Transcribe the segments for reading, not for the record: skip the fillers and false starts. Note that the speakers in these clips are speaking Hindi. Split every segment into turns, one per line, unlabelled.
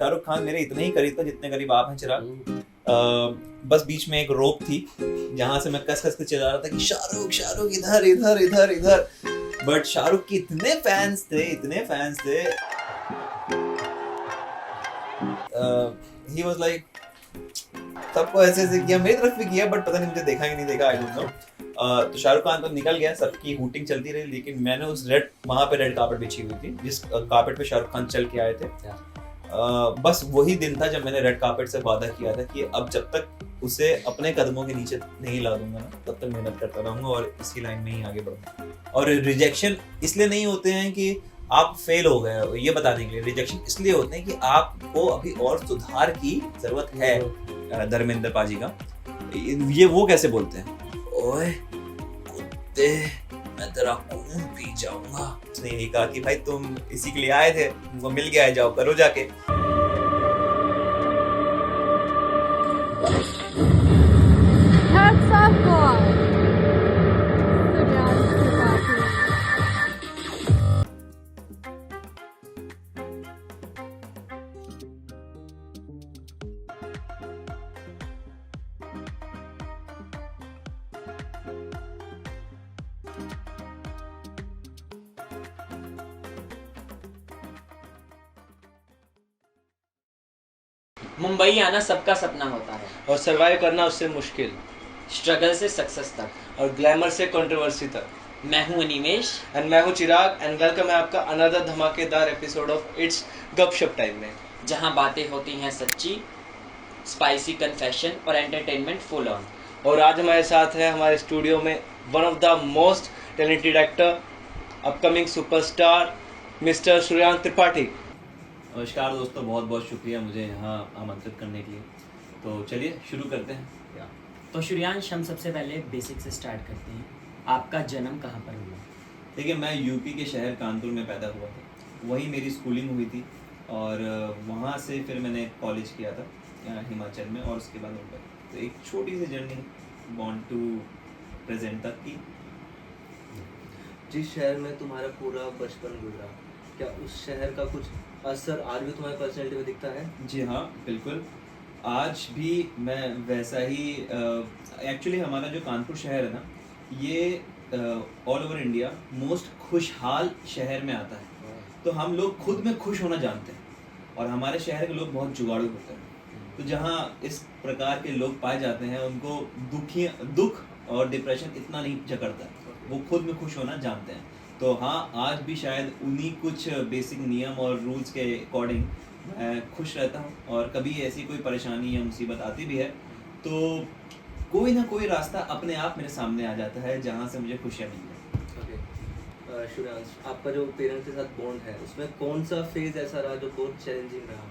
शाहरुख खान मेरे इतने ही करीब था जितने करीब आप हैं चिराग। बस बीच में एक रोप थी जहां से मैं कस कस के चिल्ला रहा था कि शाहरुख शाहरुख इधर इधर इधर इधर। बट शाहरुख के इतने फैंस थे ही वाज लाइक सबको ऐसे ऐसे किया, मेरी तरफ भी किया बट पता नहीं मुझे देखा ही नहीं देखा, आई डोंट नो। तो शाहरुख खान तो निकल गया, सबकी हूटिंग चलती रही, लेकिन मैंने उस वहाँ पे रेड कार्पेट बिछी हुई थी जिस कार्पेट पे शाहरुख खान चल के आए थे। बस वही दिन था जब मैंने रेड कार्पेट से वादा किया था कि अब जब तक उसे अपने कदमों के नीचे नहीं ला दूंगा ना तब तक मेहनत करता रहूंगा और इसी लाइन में ही आगे बढ़ूंगा। और रिजेक्शन इसलिए नहीं होते हैं कि आप फेल हो गए हो, ये बताने के लिए रिजेक्शन इसलिए होते हैं कि आपको अभी और सुधार की जरूरत है। धर्मेंद्र पाजी का ये वो कैसे बोलते हैं, ओए कुत्ते मैं तेरा खून पी जाऊंगा। उसने यही कहा कि भाई तुम इसी के लिए आए थे, वो मिल गया है, जाओ करो जाके।
मुंबई आना सबका सपना होता है
और सरवाइव करना उससे मुश्किल,
स्ट्रगल से सक्सेस तक।
और ग्लैमर से कंट्रोवर्सी तक।
मैं हूं अनिमेश
एंड मैं हूं चिराग एंड वेलकम है आपका अनदर धमाकेदार एपिसोड ऑफ इट्स गपशप टाइम में,
जहां बातें होती हैं सच्ची, स्पाइसी कन्फेशन और एंटरटेनमेंट फुल ऑन।
और आज हमारे साथ है हमारे स्टूडियो में one of the most talented actor, upcoming superstar mister Suryansh Tripathi.
नमस्कार दोस्तों, बहुत बहुत शुक्रिया मुझे यहाँ आमंत्रित करने के लिए। तो चलिए शुरू करते हैं।
तो सूर्यांश, हम सबसे पहले बेसिक से स्टार्ट करते हैं। आपका जन्म कहाँ पर हुआ?
देखिए, मैं यूपी के शहर कानपुर में पैदा हुआ था, वहीं मेरी स्कूलिंग हुई थी और वहाँ से फिर मैंने कॉलेज किया था हिमाचल में और उसके बाद मुंबई। तो एक छोटी सी जर्नी बॉर्न टू प्रेजेंट तक की।
जिस शहर में तुम्हारा पूरा बचपन गुजरा, क्या उस शहर का कुछ असर आज भी तुम्हारी पर्सनैलिटी में दिखता है?
जी हाँ, बिल्कुल। आज भी मैं वैसा ही एक्चुअली हमारा जो कानपुर शहर है ना, ये ऑल ओवर इंडिया मोस्ट खुशहाल शहर में आता है। तो हम लोग खुद में खुश होना जानते हैं और हमारे शहर के लोग बहुत जुगाड़ू होते हैं। तो जहाँ इस प्रकार के लोग पाए जाते हैं उनको दुख और डिप्रेशन इतना नहीं जकड़ता है, वो खुद में खुश होना जानते हैं। तो हाँ, आज भी शायद उन्हीं कुछ बेसिक नियम और रूल्स के अकॉर्डिंग मैं खुश रहता हूँ। और कभी ऐसी कोई परेशानी या मुसीबत आती भी है तो कोई ना कोई रास्ता अपने आप मेरे सामने आ जाता है जहाँ से मुझे खुशियाँ मिल जाए।
सूर्यांश, आपका जो पेरेंट्स के साथ बॉन्ड है उसमें कौन सा फेज ऐसा रहा जो बहुत चैलेंजिंग रहा?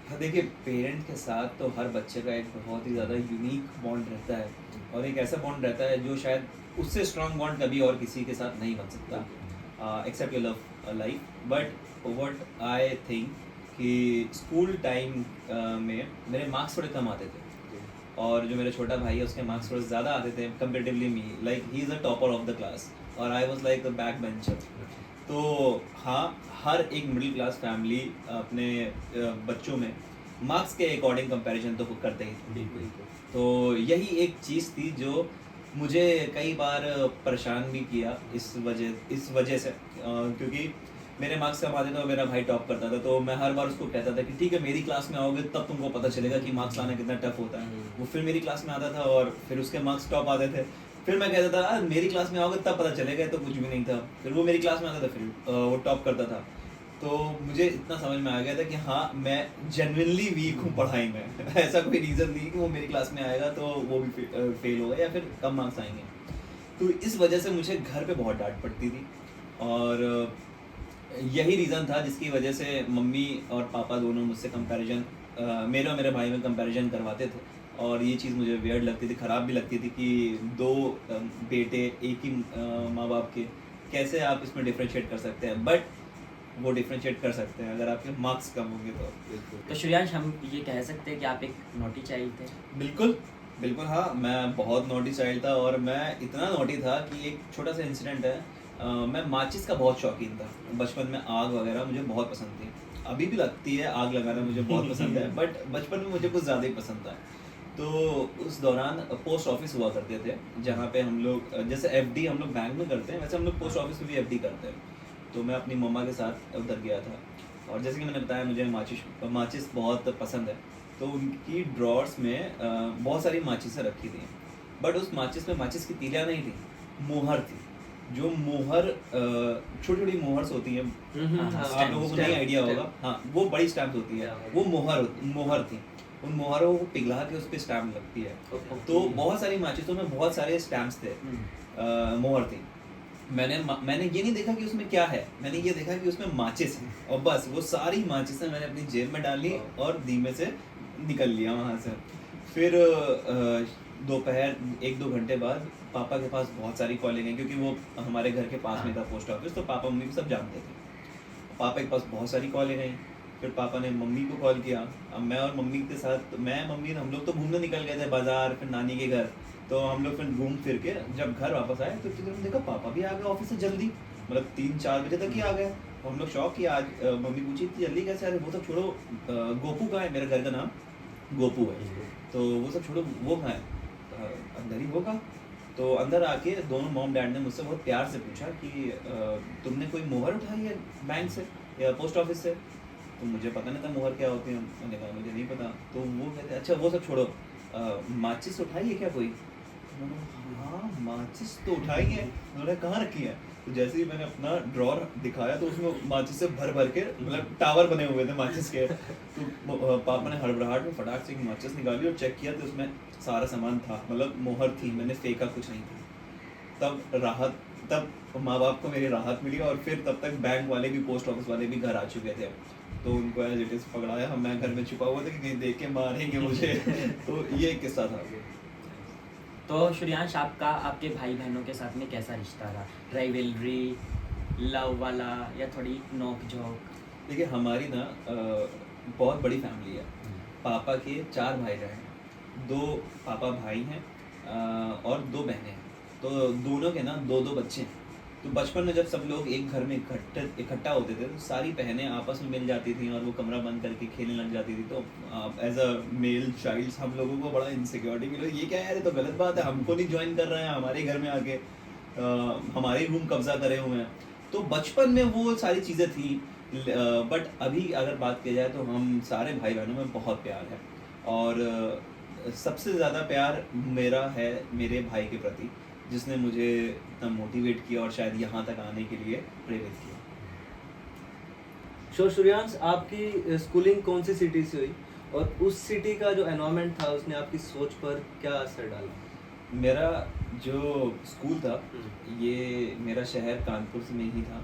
हाँ, देखिए, पेरेंट के साथ तो हर बच्चे का एक बहुत ही ज़्यादा यूनिक बॉन्ड रहता है और एक ऐसा बॉन्ड रहता है जो शायद उससे स्ट्रॉन्ग बॉन्ड कभी और किसी के साथ नहीं बन सकता except your love life. But what I think कि स्कूल टाइम में मेरे मार्क्स थोड़े कम आते थे और जो मेरा छोटा भाई है उसके मार्क्स थोड़े ज़्यादा आते थे comparatively me, like he is a topper of the class और I was like the back bencher. तो हाँ, हर एक मिडिल क्लास फैमिली अपने बच्चों में मार्क्स के अकॉर्डिंग कंपैरिजन तो करते ही थे। तो यही एक चीज़ थी जो मुझे कई बार परेशान भी किया इस वजह से क्योंकि मेरे मार्क्स कम आते थे और मेरा भाई टॉप करता था। तो मैं हर बार उसको कहता था कि ठीक है, मेरी क्लास में आओगे तब तुमको पता चलेगा कि मार्क्स लाना कितना टफ होता है। वो फिर मेरी क्लास में आता था और फिर उसके मार्क्स टॉप आते थे। फिर मैं कहता था मेरी क्लास में आओगे तब पता चलेगा, तो कुछ भी नहीं था। फिर वो मेरी क्लास में आता था, फिर वो टॉप करता था। तो मुझे इतना समझ में आ गया था कि हाँ, मैं जेन्युइनली वीक हूँ पढ़ाई में ऐसा कोई रीज़न नहीं कि वो मेरी क्लास में आएगा तो वो भी फेल होगा या फिर कम मार्क्स आएंगे। तो इस वजह से मुझे घर पे बहुत डांट पड़ती थी और यही रीज़न था जिसकी वजह से मम्मी और पापा दोनों मुझसे कंपैरिजन, मेरे और मेरे भाई में कंपैरिजन करवाते थे। और ये चीज़ मुझे वियर्ड लगती थी, ख़राब भी लगती थी कि दो बेटे एक ही माँ बाप के, कैसे आप इसमें डिफ्रेंशिएट कर सकते हैं। बट वो डिफ्रेंशिएट कर सकते हैं अगर आपके मार्क्स कम होंगे तो।
तो सूर्यांश, हम ये कह सकते हैं कि आप एक नोटी चाइल्ड थे?
बिल्कुल बिल्कुल, हाँ, मैं बहुत नोटी चाइल्ड था और मैं इतना नोटी था कि एक छोटा सा इंसिडेंट है। मैं माचिस का बहुत शौकीन था बचपन में, आग वगैरह मुझे बहुत पसंद थी। अभी भी लगती है, आग लगाना मुझे बहुत पसंद है, बट बचपन में मुझे कुछ ज़्यादा ही पसंद था। तो उस दौरान पोस्ट ऑफिस हुआ करते थे, जहाँ पे हम लोग जैसे एफडी हम लोग बैंक में करते हैं, वैसे हम लोग पोस्ट ऑफिस में भी एफडी करते हैं। तो मैं अपनी मम्मा के साथ उधर गया था, और जैसे कि मैंने बताया मुझे माचिस बहुत पसंद है। तो उनकी ड्रॉर्स में बहुत सारी माचिसें रखी थी, बट उस माचिस में माचिस की तीलियाँ नहीं थी, मोहर थी। जो मोहर छोटी छोटी मोहर्स होती हैं, आप लोगों को नहीं आइडिया होगा, हाँ वो बड़ी स्टैम्प होती है, वो मोहर थी। उन मोहरों को पिघला के उस पर स्टैम्प लगती है। तो बहुत सारी माचिसों में बहुत सारे स्टैम्प्स थे, मोहर थी। मैंने ये नहीं देखा कि उसमें क्या है, मैंने ये देखा कि उसमें माचिस है, और बस वो सारी माचिसें मैंने अपनी जेब में डाल ली और धीमे से निकल लिया वहाँ से। फिर दोपहर 1-2 घंटे बाद पापा के पास बहुत सारी कॉलिंग है, क्योंकि वो हमारे घर के पास में था पोस्ट ऑफिस, तो पापा मम्मी को सब जानते थे। पापा के पास बहुत सारी कॉलिंग आई। फिर पापा ने मम्मी को कॉल किया। अब मैं और मम्मी के साथ, मम्मी हम लोग तो घूमने निकल गए थे बाजार, फिर नानी के घर। तो हम लोग फिर घूम फिर के जब घर वापस आए तो फिर हमने देखा पापा भी आ गए ऑफिस से जल्दी, मतलब 3-4 बजे तक ही आ गए। हम लोग शौक किया। आज मम्मी पूछी इतनी जल्दी कैसे आ रहे? वो सब छोड़ो, गोपू का है, मेरे घर का नाम गोपू है, तो वो सब छोड़ो, वो कहाँ है? अंदर ही होगा। तो अंदर आके दोनों मॉम डैड ने मुझसे बहुत प्यार से पूछा कि तुमने कोई मोहर उठाई है बैंक से या पोस्ट ऑफिस से? तो मुझे पता नहीं था मोहर क्या होती है, मैंने कहा मुझे नहीं पता। तो वो कहते अच्छा वो सब छोड़ो, माचिस उठाई है क्या कोई? हाँ माचिस तो उठाई है। उन्होंने कहाँ रखी है? तो जैसे ही मैंने अपना ड्रॉर दिखाया तो उसमें माचिस से भर भर के, मतलब टावर बने हुए थे माचिस के। तो पापा ने हड़बड़ाहट में फटाक से माचिस निकाली और चेक किया तो उसमें सारा सामान था, मतलब मोहर थी, मैंने फेंका कुछ नहीं था। तब माँ बाप को मेरी राहत मिली, और फिर तब तक बैंक वाले भी, पोस्ट ऑफिस वाले भी घर आ चुके थे। तो उनको एज इट इज पकड़ाया, मैं घर में छुपा हुआ था कि कहीं देख के मारेंगे मुझे। तो ये एक किस्सा था।
तो श्रेयांश, आपका आपके भाई बहनों के साथ में कैसा रिश्ता रहा? राइवलरी, लव वाला, या थोड़ी नोक झोंक?
देखिए हमारी ना बहुत बड़ी फैमिली है। पापा के 4 भाई हैं, 2 पापा भाई हैं और 2 बहनें हैं। तो दोनों के ना 2-2 बच्चे हैं। तो बचपन में जब सब लोग एक घर में इकट्ठा होते थे तो सारी बहनें आपस में मिल जाती थी और वो कमरा बंद करके खेलने लग जाती थी। तो एज अ मेल चाइल्ड हम लोगों को बड़ा इनसिक्योरिटी मिला, ये क्या है यार, ये तो गलत बात है, हमको नहीं ज्वाइन कर रहे हैं हमारे घर में आके, हमारे रूम कब्जा करे हुए हैं। तो बचपन में वो सारी चीज़ें थी। बट अभी अगर बात की जाए तो हम सारे भाई बहनों में बहुत प्यार है, और सबसे ज़्यादा प्यार मेरा है मेरे भाई के प्रति, जिसने मुझे इतना मोटिवेट किया और शायद यहाँ तक आने के लिए प्रेरित किया।
सो सूर्यांश, आपकी स्कूलिंग कौन सी सिटी से हुई, और उस सिटी का जो एनवायरनमेंट था उसने आपकी सोच पर क्या असर डाला?
मेरा जो स्कूल था ये मेरा शहर कानपुर में ही था,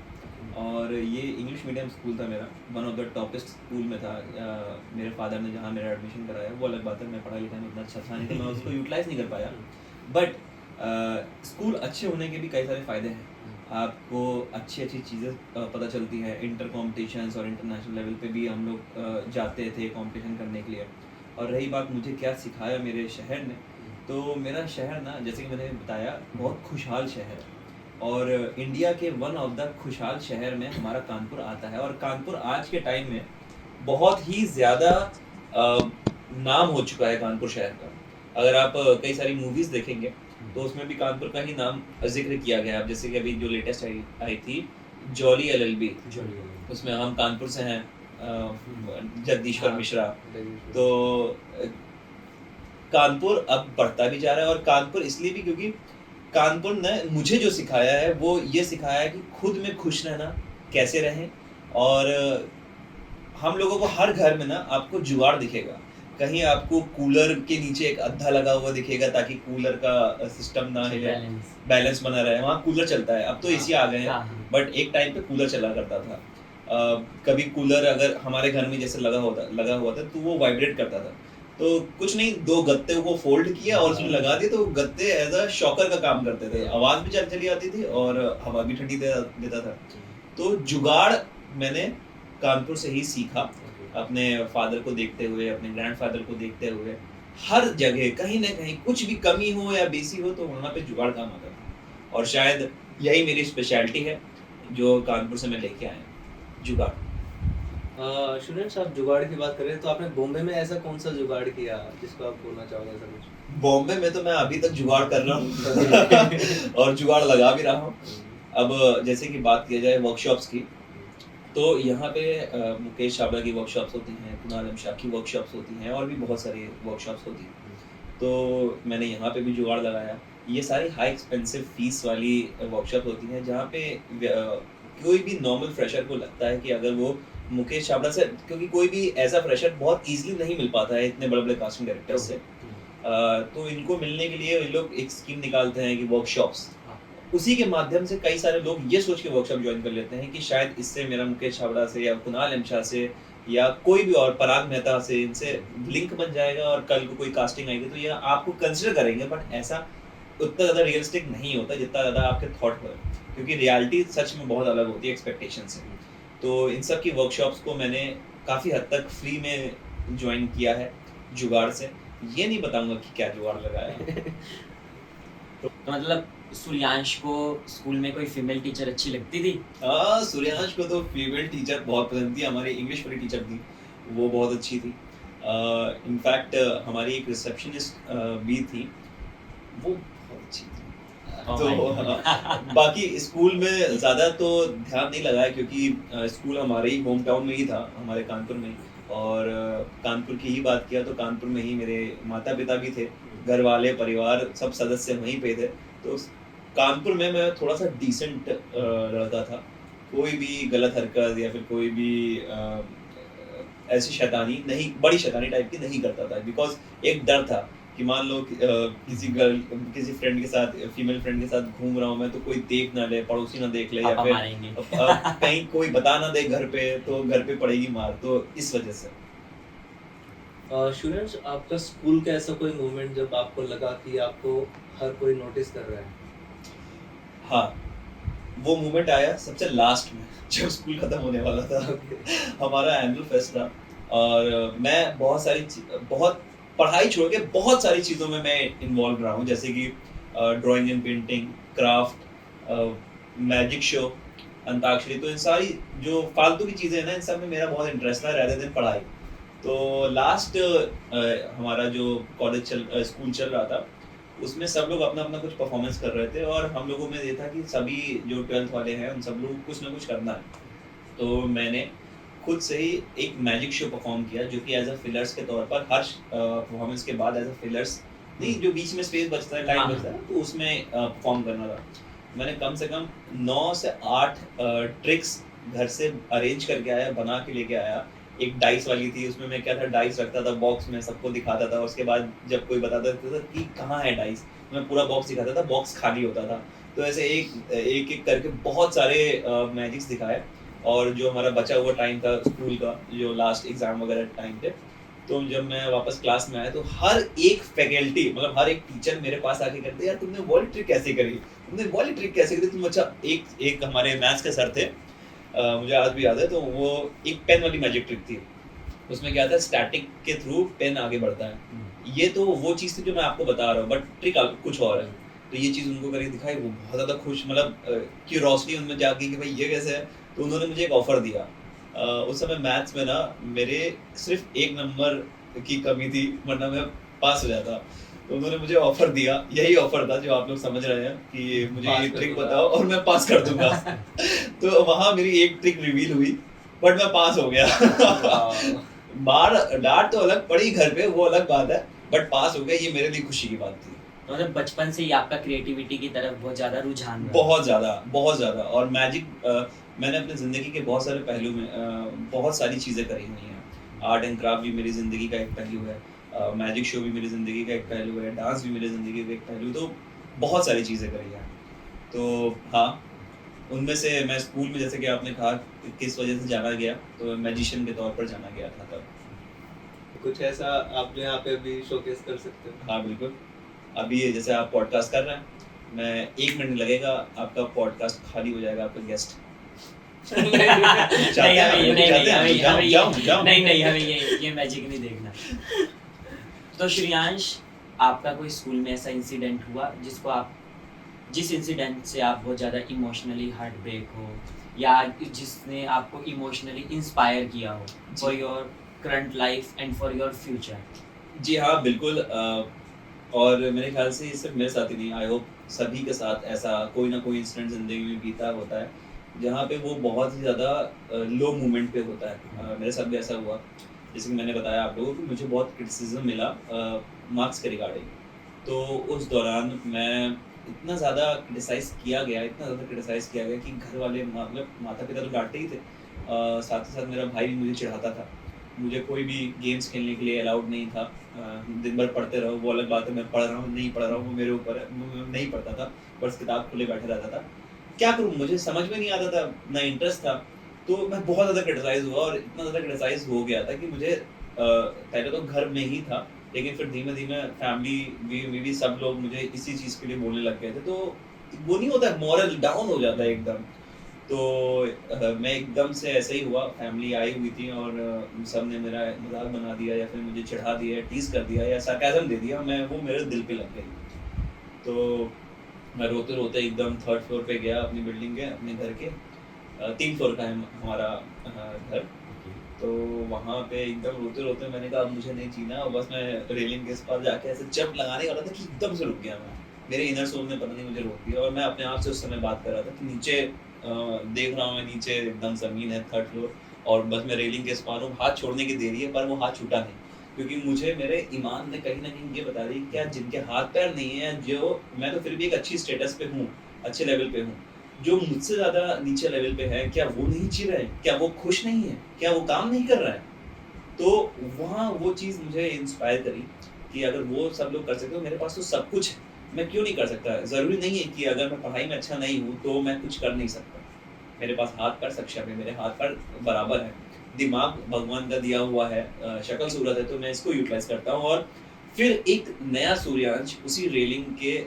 और ये इंग्लिश मीडियम स्कूल था मेरा, one of the toppest school में था। मेरे फादर ने जहाँ मेरा एडमिशन कराया, वो अलग बात है, मैं पढ़ाई लिखाई में इतना अच्छा था नहीं तो मैं उसको यूटिलाइज नहीं कर पाया। बट स्कूल अच्छे होने के भी कई सारे फ़ायदे हैं। आपको अच्छी अच्छी चीज़ें पता चलती हैं। इंटर कॉम्पिटिशन्स और इंटरनेशनल लेवल पे भी हम लोग जाते थे कंपटीशन करने के लिए। और रही बात मुझे क्या सिखाया मेरे शहर ने, तो मेरा शहर ना, जैसे कि मैंने बताया, बहुत खुशहाल शहर है, और इंडिया के वन ऑफ द खुशहाल शहर में हमारा कानपुर आता है। और कानपुर आज के टाइम में बहुत ही ज़्यादा नाम हो चुका है कानपुर शहर का। अगर आप कई सारी मूवीज़ देखेंगे तो उसमें भी कानपुर का ही नाम जिक्र किया गया है। जैसे कि अभी जो लेटेस्ट आई थी जॉली LLB, उसमें हम कानपुर से हैं, जगदीश्वर मिश्रा। तो कानपुर अब बढ़ता भी जा रहा है, और कानपुर इसलिए भी क्योंकि कानपुर ने मुझे जो सिखाया है वो ये सिखाया है कि खुद में खुश रहना कैसे रहें। और हम लोगों को हर घर में ना आपको जुगाड़ दिखेगा, कहीं आपको कूलर के नीचे एक अद्धा लगा हुआ दिखेगा ताकि कूलर का सिस्टम ना हिले, बैलेंस बना रहे। वहाँ कूलर चलता है, अब तो एसी आ गए हैं, बट एक टाइम पे कूलर चला करता था। कभी कूलर अगर हमारे घर में जैसे लगा हुआ था तो वो वाइब्रेट करता था। तो कुछ नहीं, 2 गत्ते को फोल्ड किया और उसमें लगा दिए, तो गत्ते एज अ शॉकर का काम करते थे, आवाज़ भी चली आती थी और हवा भी ठंडी देता था। तो जुगाड़ मैंने कानपुर से ही सीखा, अपने फादर को देखते हुए, अपने ग्रैंडफादर को देखते हुए। हर जगह कहीं ना कहीं कुछ भी कमी हो या बेसी हो तो वहाँ पे जुगाड़ काम आता था, और शायद यही मेरी स्पेशलिटी है जो कानपुर से मैं लेके आया, जुगाड़।
श्रेयांश, आप जुगाड़ की बात करें तो आपने बॉम्बे में ऐसा कौन सा जुगाड़ किया जिसको आप बोलना चाहोगे ऐसा कुछ?
बॉम्बे में तो मैं अभी तक जुगाड़ कर रहा हूँ और जुगाड़ लगा भी रहा हूँ। अब जैसे कि बात किया जाए वर्कशॉप्स की, तो यहाँ पे मुकेश छाबड़ा की वर्कशॉप्स होती हैं, कुणाल अमशा की वर्कशॉप्स होती हैं और भी बहुत सारी वर्कशॉप्स होती हैं। तो मैंने यहाँ पे भी जुगाड़ लगाया। ये सारी हाई एक्सपेंसिव फीस वाली वर्कशॉप होती हैं जहाँ पे कोई भी नॉर्मल फ्रेशर को लगता है कि अगर वो मुकेश छाबड़ा से, क्योंकि कोई भी ऐसा फ्रेशर बहुत ईजिली नहीं मिल पाता है इतने बड़े बड़े कास्टिंग डायरेक्टर से, तो इनको मिलने के लिए ये लोग एक स्कीम निकालते हैं कि वर्कशॉप्स, उसी के माध्यम से कई सारे लोग ये सोच के वर्कशॉप ज्वाइन कर लेते हैं कि शायद इससे मेरा मुकेश छाबड़ा से या कुणाल अमशा से या कोई भी और पराग मेहता से इनसे लिंक बन जाएगा और कल को कोई कास्टिंग आएगी तो ये आपको कंसिडर करेंगे। बट ऐसा उतना ज़्यादा रियलिस्टिक नहीं होता जितना ज़्यादा आपके थॉट हो, क्योंकि रियलिटी सच में बहुत अलग होती है एक्सपेक्टेशन से। तो इन सब की वर्कशॉप्स को मैंने काफ़ी हद तक फ्री में ज्वाइन किया है जुगाड़ से। ये नहीं बताऊंगा कि क्या जुगाड़ लगाया है।
तो मतलब सूर्यांश को स्कूल में कोई फीमेल टीचर अच्छी लगती थी?
हाँ, सूर्यांश को तो फीमेल टीचर बहुत पसंद थी। हमारी इंग्लिश वाली टीचर थी, वो बहुत अच्छी थी। इनफैक्ट हमारी एक रिसेप्शनिस्ट भी थी, वो बहुत अच्छी थी। तो बाकी स्कूल में ज़्यादा तो ध्यान नहीं लगाया क्योंकि स्कूल हमारे ही होम टाउन में ही था, हमारे कानपुर में ही। और कानपुर की ही बात किया तो कानपुर में ही मेरे माता पिता भी थे, घर वाले परिवार सब सदस्य वहीं पे थे। तो कानपुर में मैं थोड़ा सा डिसेंट लड़का था। कोई भी गलत हरकत या फिर कोई भी ऐसी शैतानी नहीं, बड़ी शैतानी टाइप की नहीं करता था, बिकॉज एक डर था कि मान लो किसी फ्रेंड के साथ, फीमेल फ्रेंड के साथ घूम रहा हूँ मैं, तो कोई देख ना ले, पड़ोसी ना देख ले, या फिर कहीं कोई बता ना दे घर पे, तो घर पे पड़ेगी मार। तो इस वजह से।
श्रेयांश, आपका स्कूल का ऐसा कोई मोमेंट जब आपको लगा कि आपको हर कोई नोटिस कर रहा है?
हाँ, वो मोमेंट आया सबसे लास्ट में जब स्कूल खत्म होने वाला था। हमारा एनुअल फेस्ट था और मैं बहुत पढ़ाई छोड़ के बहुत सारी चीज़ों में मैं इन्वॉल्व रहा हूँ, जैसे कि drawing and painting, craft, magic show, antakshari. तो इन सारी जो फालतू की चीज़ें हैं ना, इन सब में मेरा बहुत इंटरेस्ट था rather than पढ़ाई। तो लास्ट हमारा जो स्कूल चल रहा था, उसमें सब लोग अपना अपना कुछ परफॉर्मेंस कर रहे थे और हम लोगों में ये था कि सभी जो 12th वाले हैं उन सब लोगों को कुछ ना कुछ करना है। तो मैंने खुद से ही एक मैजिक शो परफॉर्म किया, जो कि एज अ फिलर्स के तौर पर हर परफॉर्मेंस के बाद एज अ फिलर्स नहीं, जो बीच में स्पेस बचता है, टाइम बचता है, तो उसमें परफॉर्म करना था। मैंने कम से कम 9 से 8 ट्रिक्स घर से अरेंज करके आया, बना के लेके आया। एक डाइस वाली थी, उसमें मैं क्या था, डाइस रखता था बॉक्स में, सबको दिखाता था। उसके बाद जब कोई बताता था कि कहाँ है डाइस, मैं पूरा बॉक्स दिखाता था, बॉक्स खाली होता था। तो ऐसे एक करके बहुत सारे मैजिक्स दिखाए। और जो हमारा बचा हुआ टाइम था स्कूल का, जो लास्ट एग्जाम वगैरह टाइम थे, तो जब मैं वापस क्लास में आया तो हर एक फैकल्टी, मतलब हर एक टीचर मेरे पास आके कहते, यार तुमने वो ट्रिक कैसे करी, तुमने वो ट्रिक कैसे करी तुम। अच्छा, एक हमारे मैथ्स के सर थे, मुझे आज भी याद है, तो वो एक पेन वाली मैजिक ट्रिक थी। उसमें क्या था, स्टैटिक के थ्रू पेन आगे बढ़ता है। ये तो वो चीज़ थी जो मैं आपको बता रहा हूँ, बट ट्रिक कुछ और है। तो ये चीज़ उनको करके दिखाई, वो बहुत ज़्यादा खुश, मतलब क्यूरोसिटी उनमें जागी कि भाई ये कैसे है। तो उन्होंने मुझे एक ऑफ़र दिया। उस समय मैथ्स में ना मेरे सिर्फ 1 नंबर की कमी थी, वरना मैं पास हो जाता। तो उन्होंने मुझे ऑफर दिया, यही ऑफर था जो आप लोग समझ रहे हैं कि मुझे ये ट्रिक बताओ और मैं पास कर दूंगा। तो वहाँ मेरी एक ट्रिक रिवील हुई, बट मैं पास हो गया। मार डांट तो अलग पड़ी घर पे, वो अलग बात है, बट पास हो गया, ये मेरे लिए खुशी की बात थी।
मतलब बचपन से ही आपका क्रिएटिविटी की तरफ बहुत ज़्यादा रुझान रहा?
बहुत ज़्यादा। और मैजिक मैंने अपने ज़िंदगी के बहुत सारे पहलू में बहुत सारी चीज़ें करी हुई हैं। आर्ट एंड क्राफ्ट भी मेरी ज़िंदगी का एक पहलू है, मैजिक शो भी मेरी ज़िंदगी का एक पहलू है, डांस भी मेरी ज़िंदगी का एक पहलू, तो बहुत सारी चीज़ें करी हैं। तो हाँ, उनमें से मैं स्कूल में, जैसे कि आपने कहा किस वजह से जाना गया, तो मैजिशियन के तौर पर जाना गया था तब।
कुछ ऐसा आप जो यहाँ पे अभी शोकेस कर सकते हो?
हाँ बिल्कुल, अभी जैसे आप पॉडकास्ट कर रहे हैं, मैं 1 मिनट लगेगा, आपका पॉडकास्ट खाली हो जाएगा, आपका गेस्ट
नहीं, हमें ये मैजिक नहीं देखना। तो श्रेयांश, आपका कोई स्कूल में ऐसा इंसिडेंट हुआ जिस इंसिडेंट से आप बहुत ज़्यादा इमोशनली हार्ट ब्रेक हो, या जिसने आपको इमोशनली इंस्पायर किया हो
जी।
For your current life and for your future?
जी हाँ, बिल्कुल। और मेरे ख्याल से ये सिर्फ मेरे साथ ही नहीं, आई होप सभी के साथ ऐसा कोई ना कोई इंसिडेंट ज़िंदगी में बीता होता है, जहाँ पे वो बहुत ही ज़्यादा लो मोमेंट पे होता है। मेरे साथ भी ऐसा हुआ। जैसे कि मैंने बताया आप लोगों को कि मुझे बहुत क्रिटिसिज़्म मिला मार्क्स के रिगार्डिंग। तो उस दौरान मैं इतना ज़्यादा इतना ज़्यादा क्रिटिसाइज़ किया गया कि घर वाले मतलब माता-पिता तो डाँटते ही थे। साथ ही साथ मेरा भाई भी मुझे चिढ़ाता था। मुझे कोई भी गेम्स खेलने के लिए अलाउड नहीं था। दिन भर पढ़ते रहो, वो अलग बात है, मैं पढ़ रहा हूँ, नहीं पढ़ रहा हूँ, वो मेरे ऊपर है। मैं नहीं पढ़ता था, बस किताब खुले बैठा रहता था। क्या करूँ, मुझे समझ में नहीं आता था, ना इंटरेस्ट था। तो मैं बहुत ज़्यादा क्रिटिसाइज़ हुआ और इतना ज़्यादा क्रिटिसाइज़ हो गया था कि मुझे पहले तो घर में ही था, लेकिन फिर धीमे-धीमे फैमिली में भी सब लोग मुझे इसी चीज़ के लिए बोलने लग गए थे। तो वो नहीं होता है, मोरल डाउन हो जाता है एकदम। तो मैं एकदम से ऐसे ही हुआ, फैमिली आई हुई थी और सब ने मेरा मज़ाक बना दिया या फिर मुझे चिढ़ा दिया, टीज़ कर दिया या सरकाज़म दे दिया, वो मेरे दिल पे लग गई। तो मैं रोते-रोते एकदम 3rd फ्लोर पे गया अपनी बिल्डिंग के, अपने घर के। 3 फ्लोर का है हमारा घर। तो वहाँ पे एकदम रोते-रोते मैंने कहा अब मुझे नहीं जीना, और बस मैं रेलिंग के इस पार जाके ऐसे जंप लगाने वाला था कि एकदम से रुक गया मैं। मेरे इनर सोल ने पता नहीं मुझे रोक दिया और मैं अपने आप से उस समय बात कर रहा था कि नीचे देख रहा हूँ मैं, नीचे एकदम ज़मीन है 3rd फ्लोर और बस मैं रेलिंग के इस पार हूँ, हाथ छोड़ने की देरी है पर वो हाथ छूटा नहीं। क्योंकि मुझे मेरे ईमान ने कहीं न कहीं ये बता दी क्या जिनके हाथ-पैर नहीं है, जो मैं तो फिर भी एक अच्छी स्टेटस पे हूँ, अच्छे लेवल पे हूँ। जो मुझसे ज़्यादा नीचे लेवल पे है, क्या वो नहीं जी रहे हैं? क्या वो खुश नहीं है? क्या वो काम नहीं कर रहा है? तो वहाँ वो चीज़ मुझे इंस्पायर करी कि अगर वो सब लोग कर सकते हो, मेरे पास तो सब कुछ है, मैं क्यों नहीं कर सकता? ज़रूरी नहीं है कि अगर मैं पढ़ाई में अच्छा नहीं हूँ, तो मैं कुछ कर नहीं सकता। मेरे पास हाथ-पैर सक्षम है, मेरे हाथ-पैर बराबर हैं, दिमाग भगवान का दिया हुआ है, शक्ल-सूरत है, तो मैं इसको यूटिलाइज़ करता हूँ और फिर एक नया सूर्यांश उसी रेलिंग के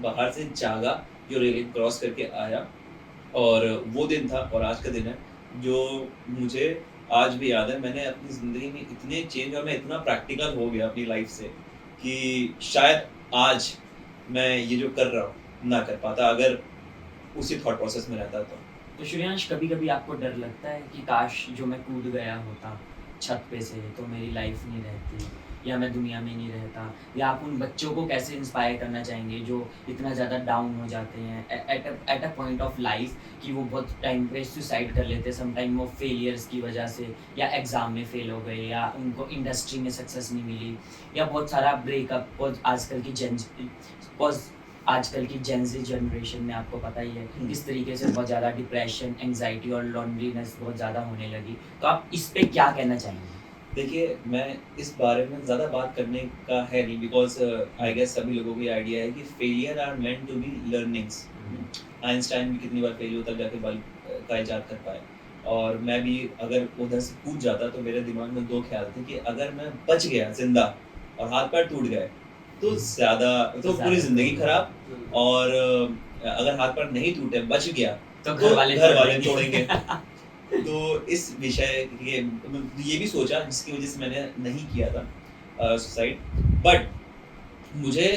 बाहर से जागा, जो रेलिंग क्रॉस करके आया। और वो दिन था और आज का दिन है, जो मुझे आज भी याद है। मैंने अपनी ज़िंदगी में इतने चेंज और मैं इतना प्रैक्टिकल हो गया अपनी लाइफ़ से कि शायद आज मैं ये जो कर रहा हूँ, ना कर पाता अगर उसी थॉट प्रोसेस में रहता तो।
तो श्रेयांश, कभी-कभी आपको डर लगता है कि काश जो मैं कूद गया होता छत पे से तो मेरी लाइफ नहीं रहती, या मैं दुनिया में नहीं रहता? या आप उन बच्चों को कैसे इंस्पायर करना चाहेंगे जो इतना ज़्यादा डाउन हो जाते हैं at a point of life कि वो बहुत टाइम पे सुसाइड कर लेते हैं, समटाइम वो फेलियर्स की वजह से, या एग्ज़ाम में फेल हो गए, या उनको इंडस्ट्री में सक्सेस नहीं मिली, या बहुत सारा ब्रेकअप, बहुत आजकल की जेन ज़ी जनरेशन में आपको पता ही है किस तरीके से बहुत ज़्यादा डिप्रेशन, एंग्जायटी और लोनलीनेस बहुत ज़्यादा होने लगी। तो आप इस पे क्या कहना चाहेंगे?
देखिए, मैं इस बारे में ज़्यादा बात करने का है नहीं बिकॉज़ आई गेस सभी लोगों को ये आइडिया है कि failures are meant to be learnings. Einstein भी कितनी बार फेल होता जाके बल का इजाद कर पाए। और मैं भी अगर उधर से कूद जाता तो मेरे दिमाग में 2 ख़्याल थे कि अगर मैं बच गया ज़िंदा और हाथ-पैर टूट गए, तो पूरी
ज़्यादा
ज़िंदगी
तो
खराब। और अगर हाथ-पैर नहीं टूटे, बच गया,
तो
तो घर वाले
तोड़
तोड़ेंगे।
देंगे।
तो इस विषय ये भी सोचा जिसकी वजह से मैंने नहीं किया था सुसाइड। बट मुझे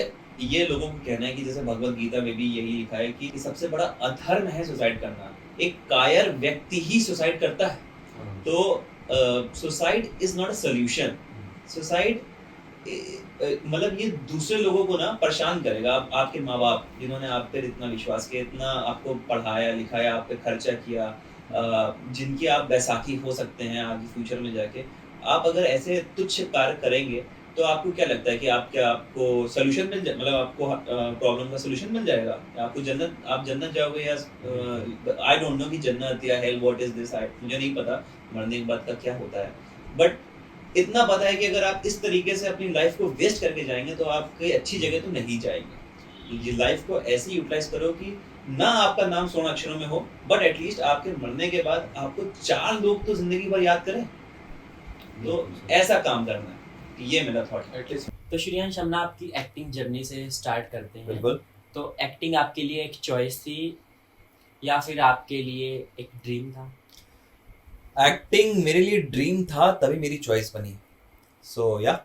ये लोगों को कहना है कि जैसे भगवत गीता में भी यही लिखा है कि सबसे बड़ा अधर्म है सुसाइड करना। एक कायर व्यक्ति ही सुसाइड करता है। तो suicide is not a solution. Suicide मतलब ये दूसरे लोगों को ना परेशान करेगा। आपके माँ-बाप जिन्होंने आप पे इतना विश्वास किया, इतना आपको पढ़ाया, लिखाया, आप पे खर्चा किया, जिनकी आप बैसाखी हो सकते हैं आगे फ्यूचर में जाके। आप अगर ऐसे तुच्छ कार्य करेंगे, तो आपको क्या लगता है कि आपको सॉल्यूशन मिल जाए, मतलब आपको प्रॉब्लम का सॉल्यूशन मिल जाएगा? आप जन्नत जाओगे या आई डोंट नो कि जन्नत या हेल व्हाट इज़ दिस, मुझे नहीं पता मरने के बाद का क्या होता है। बट इतना पता है कि अगर आप इस तरीके से अपनी लाइफ को वेस्ट करके जाएँगे, तो आप कहीं अच्छी जगह तो नहीं जाएँगे। ये लाइफ को ऐसे यूटिलाइज़ करो कि ना आपका नाम स्वर्ण अक्षरों में हो, बट एट लीस्ट आपके मरने के बाद आपको 4 लोग तो ज़िंदगी भर याद करें। तो ऐसा काम करना है। ये मेरा थॉट है।
एटलीस्ट
तो श्रेयांश, हम ना आपकी एक्टिंग जर्नी से स्टार्ट करते हैं।
बिल्कुल।
तो एक्टिंग आपके लिए एक चॉइस थी या फिर आपके लिए एक ड्रीम था?
एक्टिंग मेरे लिए ड्रीम था, तभी मेरी चॉइस बनी। सो या